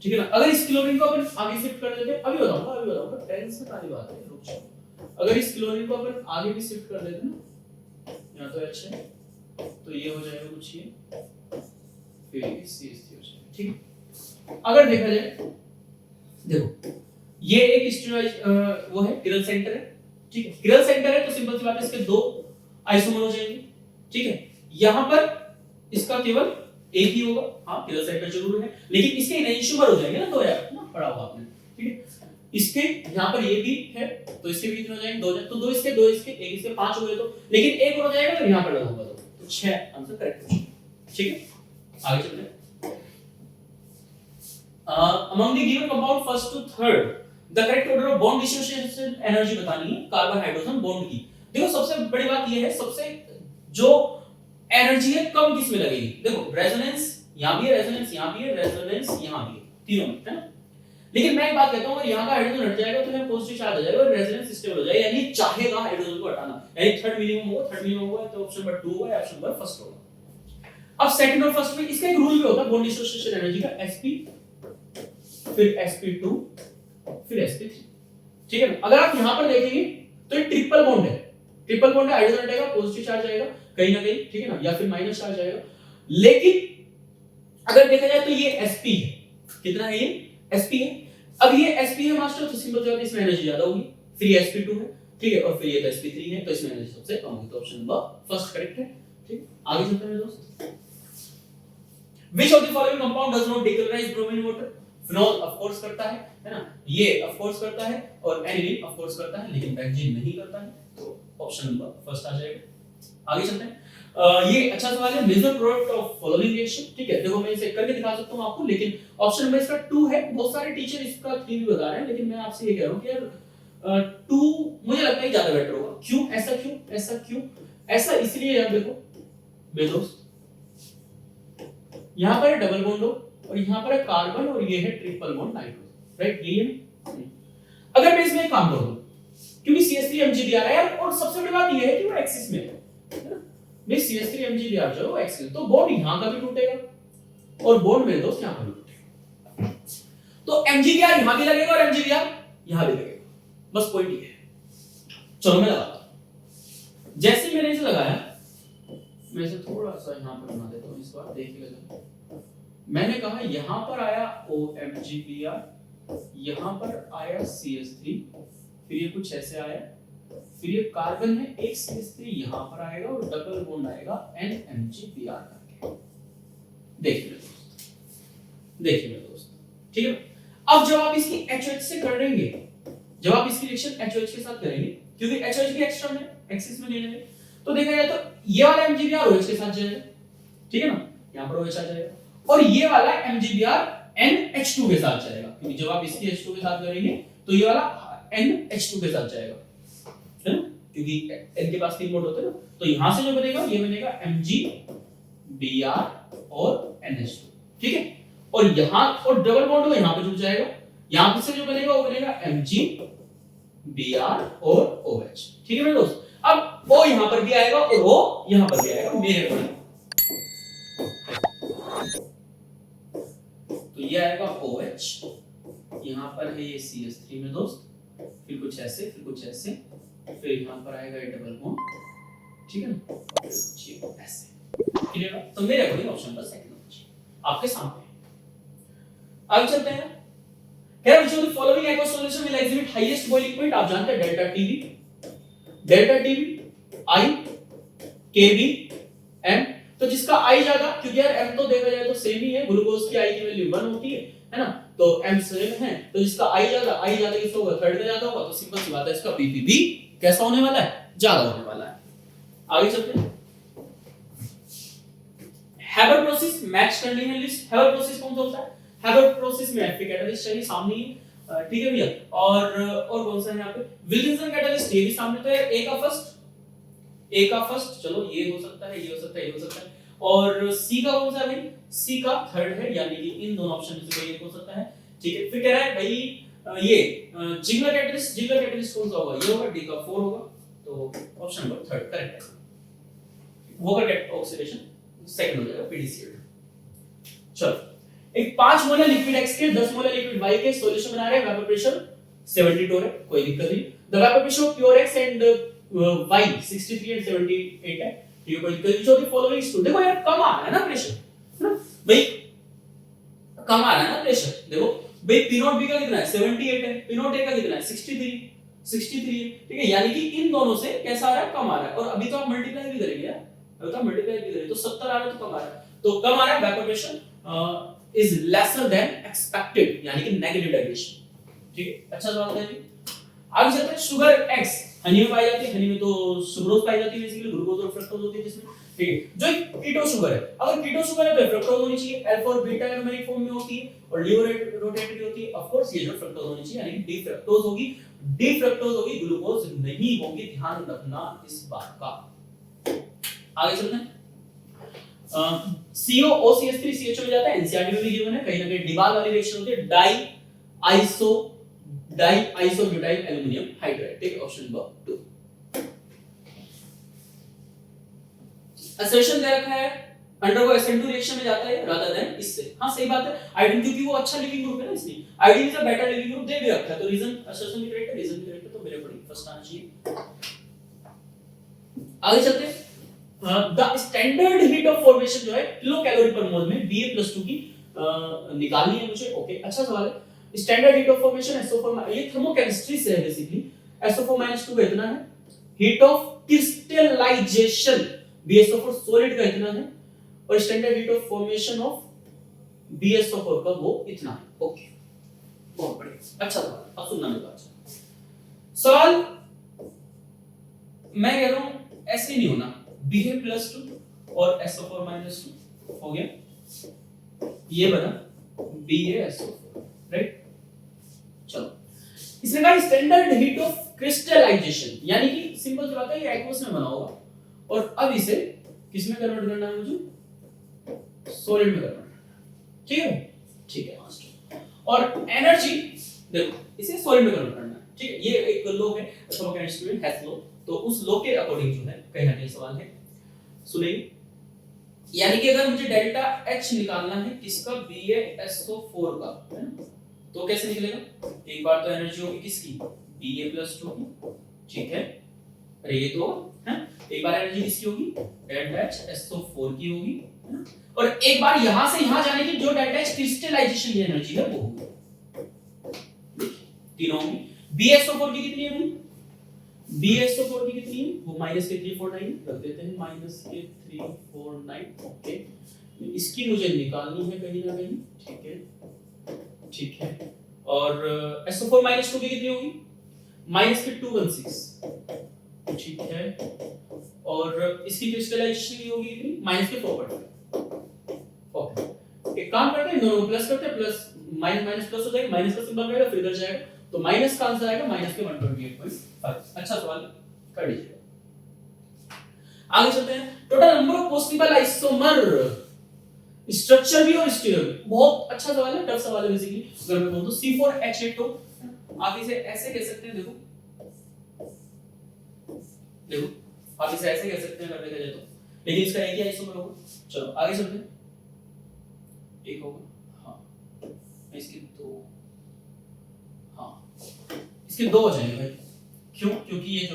ठीक है ना? अगर इस क्लोरीन को अपन आगे शिफ्ट कर देते, अभी बताऊंगा टेंशन वाली बात है, रुक जाओ. अगर इस क्लोरीन को अपन आगे भी शिफ्ट कर देते ना, यहां तो अच्छा है, तो ये हो जाएगा कुछ ये, फिर ये CH3 हो जाएगा. ठीक है, अगर देखा जाए, देखो ये एक स्टीरियो वो है किरल सेंटर है. ठीक है, किरल सेंटर है तो सिंपल सी बात है, इसके 2 आइसोमर हो जाएंगे. ठीक है, यहां पर इसका केवल एक ही होगा. हां किरल सेंटर जरूर है, लेकिन इसके एनेंशियोमर हो जाएंगे ना 2 यार, ना पढ़ा होगा आपने. ठीक है, इसके यहां पर ये भी है तो इसके भी कितने हो जाएंगे, 2 हो जाएंगे. तो 2 इसके एक इसके 5 हो गए तो, लेकिन एक और हो जाएगा तो यहां पर लगा होगा तो 6 आंसर करेक्ट है. ठीक है, आगे चलते हैं. among the given compound first to third the correct order of bond dissociation energy बतानी है कार्बन हाइड्रोजन बॉन्ड की. देखो सबसे बड़ी बात ये है, सबसे जो एनर्जी है कम किस में लगेगी. देखो रेजोनेंस यहां भी है, रेजोनेंस यहां भी है, रेजोनेंस यहां भी है, तीनों में है ना. लेकिन मैं एक बात कहता हूं, अगर यहां का हाइड्रोजन हट जाएगा तो यहां पॉजिटिव चार्ज आ जाएगा और रेजोनेंस स्टेबल हो जाएगा, यानी चाहेगा हाइड्रोजन को हटाना, यानी थर्ड मिनिमम होगा तो ऑप्शन नंबर 2 होगा, ऑप्शन नंबर फर्स्ट होगा. अब सेकंड और फर्स्ट में इसका एक रूल भी होता है बॉन्ड डिसोसिएशन एनर्जी का, sp फिर sp2 फिर sp3. ठीक है ना? अगर आप यहां पर देखेंगे तो ये ट्रिपल बॉन्ड है. ट्रिपल बॉन्ड है, हाइड्रोजन हटेगा, पॉजिटिव चार्ज आएगा कहीं ना कहीं. ठीक है ना? या फिर माइनस चार्ज आएगा. लेकिन अगर देखा जाए तो ये sp है. कितना है ये? sp है. अब ये sp है मास्टर, तो सिंपल सी बात है, इसमें एनर्जी ज्यादा होगी. फिर ये sp2 है. ठीक है, और फिर ये तो sp3 है, तो इसमें एनर्जी सबसे कम होगी, तो ऑप्शन नंबर फर्स्ट करेक्ट है. ठीक, आगे चलते हैं दोस्त. Which of the following compound does not decolorize bromine water? Phenol of course करता है ना? ये ऑफ कोर्स करता है, और एनिलीन ऑफ कोर्स करता है, लेकिन बेंजीन नहीं करता है, तो ऑप्शन नंबर फर्स्ट आ जाएगा. आगे चलते हैं. ये अच्छा सवाल है. Major product of following reaction. ठीक है, देखो मैं इसे करके दिखा सकता हूं आपको, लेकिन ऑप्शन नंबर इसका 2 है. बहुत सारे टीचर इसका 3 भी बता रहे हैं, लेकिन मैं आपसे ये कह रहा हूं कि यार 2 मुझे लगता है ज्यादा बेटर होगा. क्यों ऐसा, क्यों ऐसा? इसलिए यार देखो मेरे दोस्त, यहां पर डबल बॉन्ड हो और यहां पर है कार्बन और ये है ट्रिपल बॉन्ड नाइट्रोजन, राइट? ये है. अगर मैं इसमें एक काम करूं, क्योंकि CH3 MgBr है यार, और सबसे बड़ी बात ये है कि वो एक्सिस में है ना? मैं CH3 MgBr जो है एक्सिस, तो बॉन्ड यहां का भी टूटेगा और बॉन्ड मेरे दोस्त यहां का भी टूटेगा, तो MgBr यहां भी लगेगा और MgBr यहां भी लगेगा. बस पॉइंट ये है. चलो मैं लगाता हूं. जैसे मैंने इसे लगाया, मैं इसे थोड़ा सा यहां पर बना देता हूं, इस बार देखिएगा. मैंने कहा यहां पर आया OMgBr, यहां पर आया CH3, फिर ये कुछ ऐसे आया, फिर ये कार्बन है, एक CH3 यहां पर आएगा और डबल बॉन्ड आएगा NMgBr करके. देखिए मेरे दोस्त, ठीक है. अब जब आप इसकी HOH से करेंगे, जब आप इसकी रिएक्शन HOH के साथ करेंगे, क्योंकि HOH भी एक्सटर्न है, एक्सिस में नहीं है, तो देखा जाए तो ये वाला MgBr OH के साथ जाएगा. ठीक है ना? यहां पर OH आ जाएगा, और ये वाला MgBr NH2 के साथ जाएगा, क्योंकि जब आप इसकी H2 के साथ करेंगे तो ये वाला NH2 के साथ जाएगा, है ना? क्योंकि N के पास 3 बॉन्ड होते हैं ना, तो यहां से जो बनेगा ये बनेगा MgBr और NH2. ठीक है, और यहां और डबल बॉन्ड हो यहां पे जुड़ जाएगा, यहां से जो बनेगा वो बनेगा MgBr और OH. ठीक है मेरे दोस्त. अब O यहां पर भी आएगा और O यहां पर भी आएगा मेरे अकॉर्डिंग, तो ये आएगा OH, यहां पर है ये CH3 में दोस्त, फिर कुछ ऐसे, फिर कुछ ऐसे, फिर यहाँ पर आएगा डबल बॉन्ड, ठीक है ना, ऐसे क्लियर है। तो मेरे अकॉर्डिंग ऑप्शन नंबर सेकंड होना चाहिए आपके सामने। आगे चलते हैं। Here which of the following aqueous solution will exhibit highest boiling point? आप जानते हैं डेल्टा टीवी आई केबी एम। तो जिसका आई ज्यादा, क्योंकि यार एम तो देखा जाए तो सेम ही है, ग्लूकोज की आई की वैल्यू 1 होती है ना, तो एम सेम है, तो जिसका आई ज्यादा किसका होगा, थर्ड का ज्यादा होगा, तो सिंपल सी बात है इसका पीपीबी कैसा होने वाला है, ज्यादा होने वाला है। आगे चलते हैं। हैबर प्रोसेस मैच करने में लिस्ट, हैबर प्रोसेस कौन सा होता है, हैबर प्रोसेस में एफपी कैटलिस्ट चाहिए सामने ही, ठीक है भैया। और कौन सा है यहाँ पे, विल्किंसन कैटलिस्ट, ये भी सामने तो है, ए का फर्स्ट, चलो ये हो सकता है, ये हो सकता है, ये हो सकता है। और सी का कौन सा है भाई, सी का थर्ड है, यानी कि इन दोनों ऑप्शन में से कोई एक हो सकता है, ठीक है। फिर कह रहा है भाई ये जिंगलर कैटलिस्ट कौन सा होगा, ये होगा, डी का 4 होगा, तो ऑप्शन नंबर थर्ड करेक्ट है। वोकर ऑक्सीडेशन सेकंड हो जाएगा, पीडीसीएल। चलो, एक 5 मोलर लिक्विड एक्स के 10 मोलर लिक्विड वाई के सॉल्यूशन बना रहे हैं, वेपर प्रेशर 72 है, कोई दिक्कत नहीं। The vapour pressure of pure X and Y 63 and 78 है, ये कोई दिक्कत नहीं। जो द फॉलोइंग इज ट्रू, देखो यार कम आ रहा है ना प्रेशर, है ना भाई, कम आ रहा है ना प्रेशर। देखो भाई पी नॉट बी का कितना है, 78 है, पी नॉट ए का कितना है, 63 है, ठीक है। यानी कि इन दोनों से कैसा आ रहा है, कम आ रहा है। और अभी तो आप मल्टीप्लाई भी करेंगे यार, अभी तो मल्टीप्लाई भी करेंगे, तो 70 आ रहा है, तो कम आ रहा है, तो कम आ रहा है, vapour pressure is lesser than expected, यानी कि नेगेटिव डेविएशन, ठीक है। अच्छा जवाब है जी। आगे चलते हैं। शुगर एक्स हनी में पाई जाती है, हनी में तो सुक्रोज पाई जाती है, बेसिकली ग्लूकोज और फ्रक्टोज होती है जिसमें, ठीक है। जो कीटो शुगर है, अगर कीटो शुगर है तो फ्रक्टोज होनी चाहिए, अल्फा और बीटा एरोमेटिक फॉर्म में होती है, और लीवर रोटेटरी होती है, ऑफ कोर्स ये जो फ्रक्टोज होनी चाहिए, यानी कि डी फ्रक्टोज होगी, ग्लूकोज नहीं होगी, ध्यान रखना इस बात का। आगे चलते हैं। CO OCH3 CHO में जाता है, एनसीईआरटी में भी गिवन है, कहीं ना कहीं डिबाल वाली रिएक्शन होती है, di iso butyl aluminium hydride, ठीक है, ऑप्शन नंबर 2। असर्शन दे रखा है, अंडरगो SN2 रिएक्शन में जाता है रादर देन इससे, हां सही बात है, आयोडीन क्योंकि वो अच्छा लिविंग ग्रुप है ना, इसलिए iodine is a better leaving group दे भी रखा है, तो रीजन असर्शन भी करेक्ट है, रीजन भी करेक्ट है, तो मेरे अकॉर्डिंग फर्स्ट आना चाहिए। आगे चलते हैं। The standard heat of formation जो है किलो कैलोरी पर मोल में Ba+2 की निकालनी है मुझे, ओके, अच्छा सवाल है। Standard heat of formation SO4, ये थर्मोकेमिस्ट्री से है बेसिकली, SO4-2 इतना है, heat of crystallization BSO4 solid का इतना है, और standard heat of formation of BSO4 का वो इतना है, ओके, बहुत बढ़िया, अच्छा सवाल। अब सुनना मेरी बात, सवाल मैं कह रहा हूं ऐसे नहीं होना, Ba+2 और SO4-2 हो गया, ये बना BaSO4, राइट। चलो, इसने कहा स्टैंडर्ड हीट ऑफ क्रिस्टलाइजेशन, यानी कि सिंपल सी बात है, ये एक्वस में बना होगा, और अब इसे किस में कन्वर्ट करना है मुझे, सॉलिड में कन्वर्ट करना है, ठीक है, ठीक है मास्टर। और एनर्जी देखो, इसे सॉलिड में कन्वर्ट करना है, ठीक है, ये एक लॉ है थर्मोकेमिस्ट्री में, हेस लॉ, तो उस लॉ के अकॉर्डिंग जो है कहीं ना कहीं सवाल है, सुनिए। यानी कि अगर मुझे डेल्टा H निकालना है किसका, BaSO4 का, है ना, तो कैसे निकलेगा, एक बार तो एनर्जी होगी किसकी, Ba+2 की, ठीक है, अरे ये तो है, एक बार एनर्जी किसकी होगी, डेल्टा H SO4 की होगी, है ना, और एक बार यहां से यहां जाने की जो डेल्टा H क्रिस्टलाइजेशन की एनर्जी है वो होगी, तीनों होगी। BaSO4 की कितनी है भाई, BaSO4 की कितनी है, वो माइनस के 349 रख देते हैं, माइनस के 349, ओके, इसकी मुझे निकालनी है कहीं ना कहीं, ठीक है, ठीक है। और SO4-2 की कितनी होगी, माइनस के 216, ठीक है, और इसकी क्रिस्टलाइजेशन की होगी कितनी, माइनस के 4.5, ओके। एक काम करते हैं, दोनों को प्लस करते हैं, प्लस माइनस माइनस प्लस हो जाएगा, माइनस का सिंबल रहेगा, फिर इधर जाएगा, तो माइनस का आंसर आएगा माइनस के 128.5। अच्छा सवाल कर लीजिए। आगे चलते हैं। Total number of possible isomer, structure भी और स्टीरियो भी, बहुत अच्छा सवाल है, टफ सवाल है बेसिकली। अगर मैं बोलूं तो C4H8, आप इसे ऐसे कह सकते हैं, देखो देखो आप इसे ऐसे कह सकते हैं अगर देखा जाए तो, लेकिन इसका एक ही आइसोमर होगा। चलो आगे चलते हैं, एक होगा, हाँ इसके दो, हाँ इसके दो हो जाएंगे भाई, क्यों? क्योंकि ये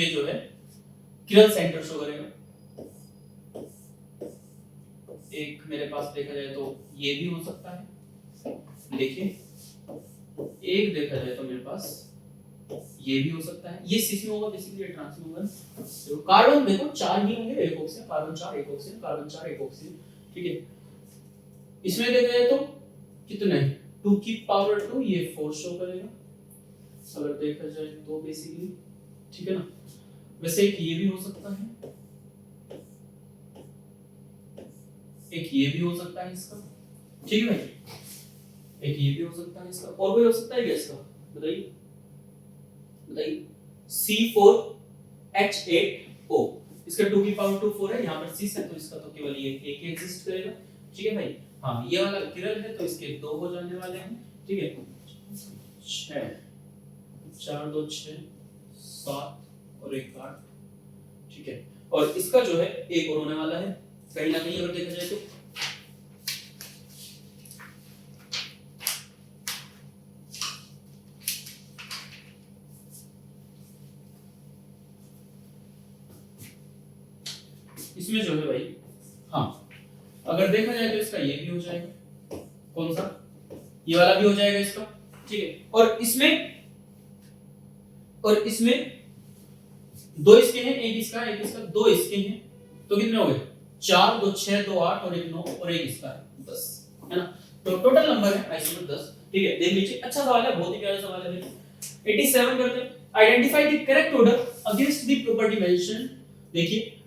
जो है किरण सेंटर शो करेगा। एक मेरे पास देखा जाए तो ये भी हो सकता है, देखिए एक देखा जाए तो मेरे पास ये भी हो सकता है, ये सिस में होगा, बेसिकली ट्रांस में होगा। तो कार्बन देखो 4 ही होंगे, एक ऑक्सीजन, कार्बन 4 एक ऑक्सीजन, कार्बन 4 एक ऑक्सीजन, ठीक है। इसमें देखा जाए तो कितने 2 की पावर 2, ये 4 शो करेगा अगर देखा जाए तो बेसिकली, ठीक है ना। वैसे एक ये भी हो सकता है, एक ये भी हो सकता है इसका, ठीक है भाई, एक ये भी हो सकता है इसका, और कोई हो सकता है क्या इसका, बताइए बताइए। C4H8O, इसका 2 की पावर 2 4 है, यहाँ पर 6 है तो इसका तो केवल ये एक ही एग्जिस्ट करेगा, ठीक है भाई। हाँ ये वाला किरण है तो इसके 2 हो जाने वाले हैं, ठीक है। 6 4 2 6 7 और 1 8, ठीक है। और इसका जो है एक और होने वाला है कहीं ना कहीं अगर देखा जाए तो, इसमें जो है भाई, हाँ अगर देखा जाए तो इसका ये भी हो जाएगा, कौन सा, ये वाला भी हो जाएगा इसका, ठीक है। और इसमें 2 इसके हैं, एक इसका 2 इसके हैं, तो कितने हो गए 4 2 6 2 8 और 1 9 और 1 इसका है 10, है ना। तो टोटल नंबर है आइसोमर 10, ठीक है। देख लीजिए, अच्छा सवाल है, बहुत ही प्यारा सवाल है। 87 करते हैं, identify the correct order against the property mention. देखिए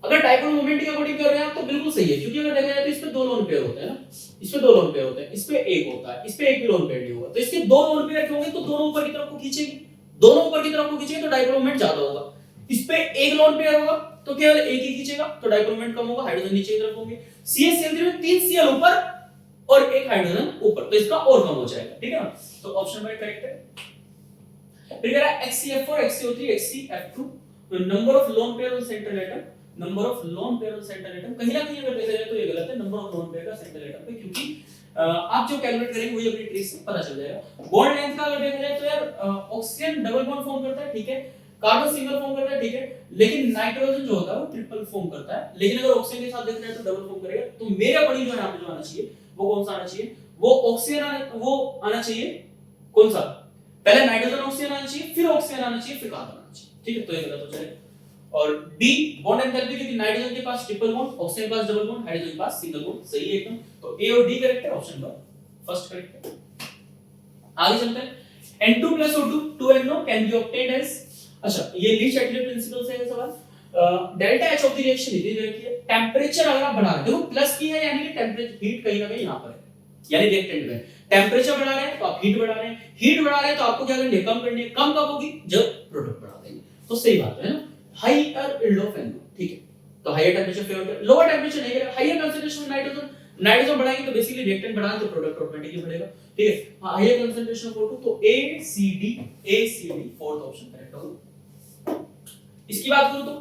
अगर डायगोनल मोमेंट के अकॉर्डिंग कर रहे हैं आप तो बिल्कुल सही है, क्योंकि अगर देखा जाए तो इस पे 2 लोन पेयर होते हैं ना, इस पे 2 लोन पेयर होते हैं, इस पे एक होता है, इस पे एक भी लोन पेयर नहीं होगा, तो इसके 2 लोन पेयर होंगे तो दोनों ऊपर की तरफ को खींचेंगे, दोनों ऊपर की तरफ को खींचेंगे तो डायगोनल मोमेंट ज्यादा होगा। इस पे एक लोन पेयर होगा तो केवल एक ही खींचेगा तो डायगोनल मोमेंट कम होगा, हाइड्रोजन नीचे की तरफ होंगे। CH में 3 Cl ऊपर और एक हाइड्रोजन ऊपर, तो इसका और कम हो जाएगा, ठीक है ना। तो ऑप्शन नंबर करेक्ट है। फिर कह रहा है HCl4 HCO3 HCF2 number of lone pair on central atom, number of lone pair on central atom, कहीं ना कहीं अगर देखा जाए तो ये गलत है, नंबर ऑफ लोन पेयर का सेंट्रल एटम पे, क्योंकि आप जो कैलकुलेट करेंगे वही अपनी ट्रिक से पता चल जाएगा। बॉन्ड लेंथ का अगर देखा जाए तो यार ऑक्सीजन डबल बॉन्ड फॉर्म करता है, ठीक है, कार्बन सिंगल फॉर्म करता है, ठीक है, लेकिन नाइट्रोजन जो होता है वो ट्रिपल फॉर्म करता है। लेकिन अगर ऑक्सीजन के साथ देखा जाए तो डबल फॉर्म करेगा। तो मेरे अकॉर्डिंग जो यहां पे जो आना चाहिए वो कौन सा आना चाहिए, वो ऑक्सीजन वो आना चाहिए, कौन सा, पहले नाइट्रोजन ऑक्सीजन आना चाहिए, फिर ऑक्सीजन आना चाहिए, फिर कार्बन आना चाहिए, ठीक है। तो ये गलत हो जाएगा। और डी बॉन्ड एंथैल्पी, क्योंकि नाइट्रोजन के पास ट्रिपल बॉन्ड, ऑक्सीजन के पास डबल बॉन्ड, हाइड्रोजन के पास सिंगल बॉन्ड, सही है एकदम। तो ए और डी करेक्ट है, ऑप्शन नंबर फर्स्ट करेक्ट है। आगे चलते हैं। N2+O2 2NO can be obtained as, अच्छा ये लीच एटिट्यूड प्रिंसिपल से है सवाल। Delta H of the reaction इधर रखिए, टेंपरेचर अगर आप बढ़ा रहे हैं, देखो प्लस की है यानी कि टेंपरेचर हीट कहीं ना कहीं यहां पर है, यानी रिएक्टेंट में टेंपरेचर बढ़ा रहे हैं तो आप हीट बढ़ा रहे हैं, हीट बढ़ा रहे हैं तो आपको क्या करनी है, कम करनी है, कम कब होगी, जब प्रोडक्ट बढ़ा देंगे। तो सही बात है ना, हायर यील्ड ऑफ NO, ठीक है। तो हायर टेंपरेचर फेवर कर, लोअर टेंपरेचर नहीं करेगा, हायर कंसंट्रेशन में नाइट्रोजन बढ़ाएंगे तो बेसिकली रिएक्टेंट बढ़ाएंगे तो प्रोडक्ट ऑटोमेटिकली बढ़ेगा, ठीक है। हायर कंसंट्रेशन ऑफ O2, तो ACD फोर्थ ऑप्शन करेक्ट होगा। इसकी बात करूं तो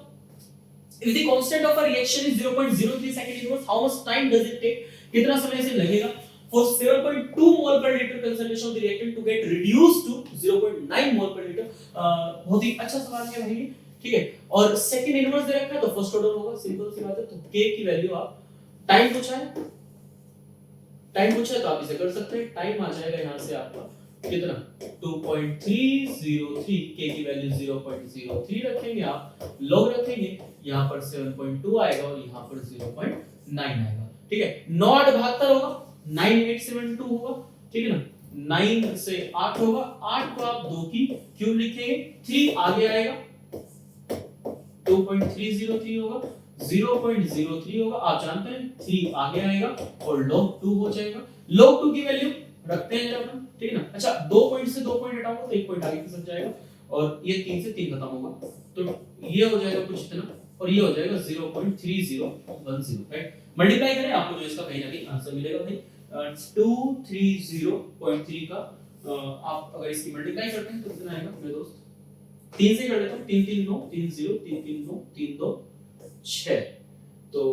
if the constant of a reaction is 0.03 second inverse, how much time does it take, कितना समय इसे लगेगा for 7.2 mole per liter concentration of the reactant to get reduced to 0.9 mole per liter। बहुत ही अच्छा सवाल है भाई, ठीक है। और सेकंड इनवर्स दे रखा है तो फर्स्ट ऑर्डर होगा, सिंपल सी बात है। तो k की वैल्यू आप, टाइम पूछा है तो आप इसे कर सकते हैं, टाइम आ जाएगा यहां से आपका कितना 2.303, k की वैल्यू 0.03 रखेंगे आप, लॉग रखेंगे, यहां पर 7.2 आएगा और यहां पर 0.9 आएगा, ठीक है। 9 8 72 होगा, 9872 होगा, ठीक है ना। 9 से 8 होगा, 8 को आप 2 की क्यूब लिखेंगे, 3 आगे आएगा 2.303 होगा, 0.03 होगा, आप जानते हैं 3 आगे आएगा और log 2 हो जाएगा। log 2 की वैल्यू रखते हैं जब हम, ठीक है ना। अच्छा 2 पॉइंट से 2 पॉइंट हटाऊंगा तो 1 पॉइंट आगे खसक जाएगा और ये 3 से 3 खत्म होगा, तो ये हो जाएगा कुछ इतना और ये हो जाएगा 0.3010, राइट। मल्टीप्लाई करें आपको जो इसका कहीं ना कहीं आंसर मिलेगा भाई 230.3 का आप अगर इसकी मल्टीप्लाई करते हैं तो कितना आएगा मेरे दोस्त, 3 से कर लेता हूं, 3 3 9 3 0 3 3 9 3 2 6, तो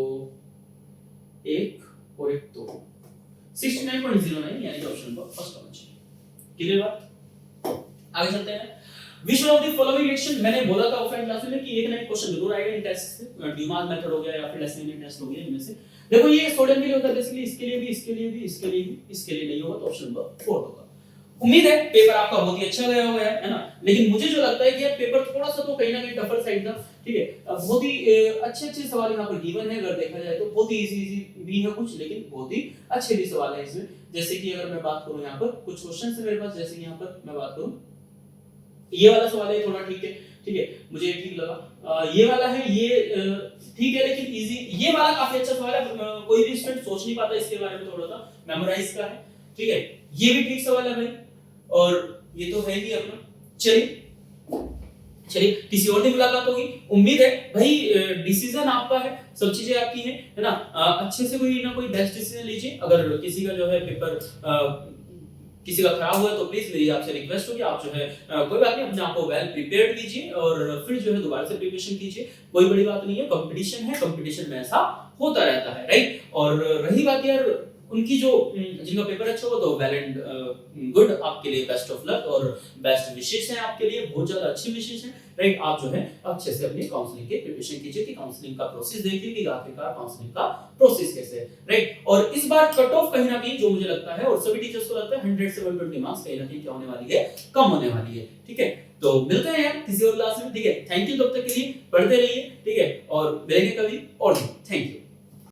1 और 1 2, 69.09 यानी कि ऑप्शन नंबर फर्स्ट होना चाहिए। क्लियर बात। आगे चलते हैं। विच ऑफ द फॉलोइंग एक्शन, मैंने बोला था ऑफलाइन क्लास में कि एक ना एक क्वेश्चन जरूर आएगा इन टेस्ट से, ड्यूमास मेथड हो गया या फिर लेसनिंग टेस्ट हो गया, इनमें से देखो ये सोडियम के लिए होता है बेसिकली, इसके लिए भी, इसके लिए भी, इसके लिए भी, इसके लिए नहीं होगा तो ऑप्शन नंबर 4 होगा। उम्मीद है पेपर आपका बहुत ही अच्छा गया हुआ है ना, लेकिन मुझे जो लगता है कि यार पेपर थोड़ा सा तो कहीं ना कहीं टफर साइड था, ठीक है। बहुत ही अच्छे अच्छे सवाल यहाँ पर गिवन है, अगर देखा जाए तो बहुत ही इजी भी है कुछ, लेकिन बहुत ही अच्छे भी सवाल है इसमें। जैसे कि अगर मैं बात करूं यहाँ पर कुछ क्वेश्चन है मेरे पास, जैसे कि यहाँ पर मैं बात करूं, ये वाला सवाल है थोड़ा ठीक है, ठीक है, मुझे ठीक लगा। ये वाला है, ये ठीक है लेकिन इजी, ये वाला काफी अच्छा सवाल है, कोई भी स्टूडेंट सोच नहीं पाता इसके बारे में, थोड़ा सा मेमोराइज का है, ठीक है। ये भी ठीक सवाल है भाई, और ये तो है ही अपना। चलिए किसी और दिन मुलाकात होगी। उम्मीद है भाई डिसीजन आपका है, सब चीजें आपकी हैं, है ना। अच्छे से कोई ना कोई बेस्ट डिसीजन लीजिए। अगर किसी का जो है पेपर किसी का खराब हुआ है तो प्लीज मेरी आपसे रिक्वेस्ट होगी, आप जो है कोई बात नहीं, अपने आप को वेल प्रिपेयर्ड कीजिए और फिर जो है दोबारा से प्रिपरेशन कीजिए, कोई बड़ी बात नहीं है, कंपटीशन है, कंपटीशन में ऐसा होता रहता है, राइट। और रही बात यार उनकी जो जिनका पेपर अच्छा हो तो वेल एंड गुड, आपके लिए बेस्ट ऑफ लक और बेस्ट विशेष हैं आपके लिए, बहुत ज्यादा अच्छी विशेष हैं, राइट। आप जो है अच्छे से अपनी काउंसलिंग की प्रिपरेशन कीजिए कि काउंसलिंग का प्रोसेस देखिए कि आखिरकार काउंसलिंग का प्रोसेस कैसे है, राइट। और इस बार कट ऑफ कहीं ना कहीं जो मुझे लगता है और सभी टीचर्स को लगता है 100 से 120 मार्क्स कहीं ना कहीं क्या होने वाली है, कम होने वाली है, ठीक है। तो मिलते हैं यार किसी और क्लास में, ठीक है। थैंक यू, तब तक के लिए पढ़ते रहिए, ठीक है, और मिलेंगे कभी और दिन। Thank you.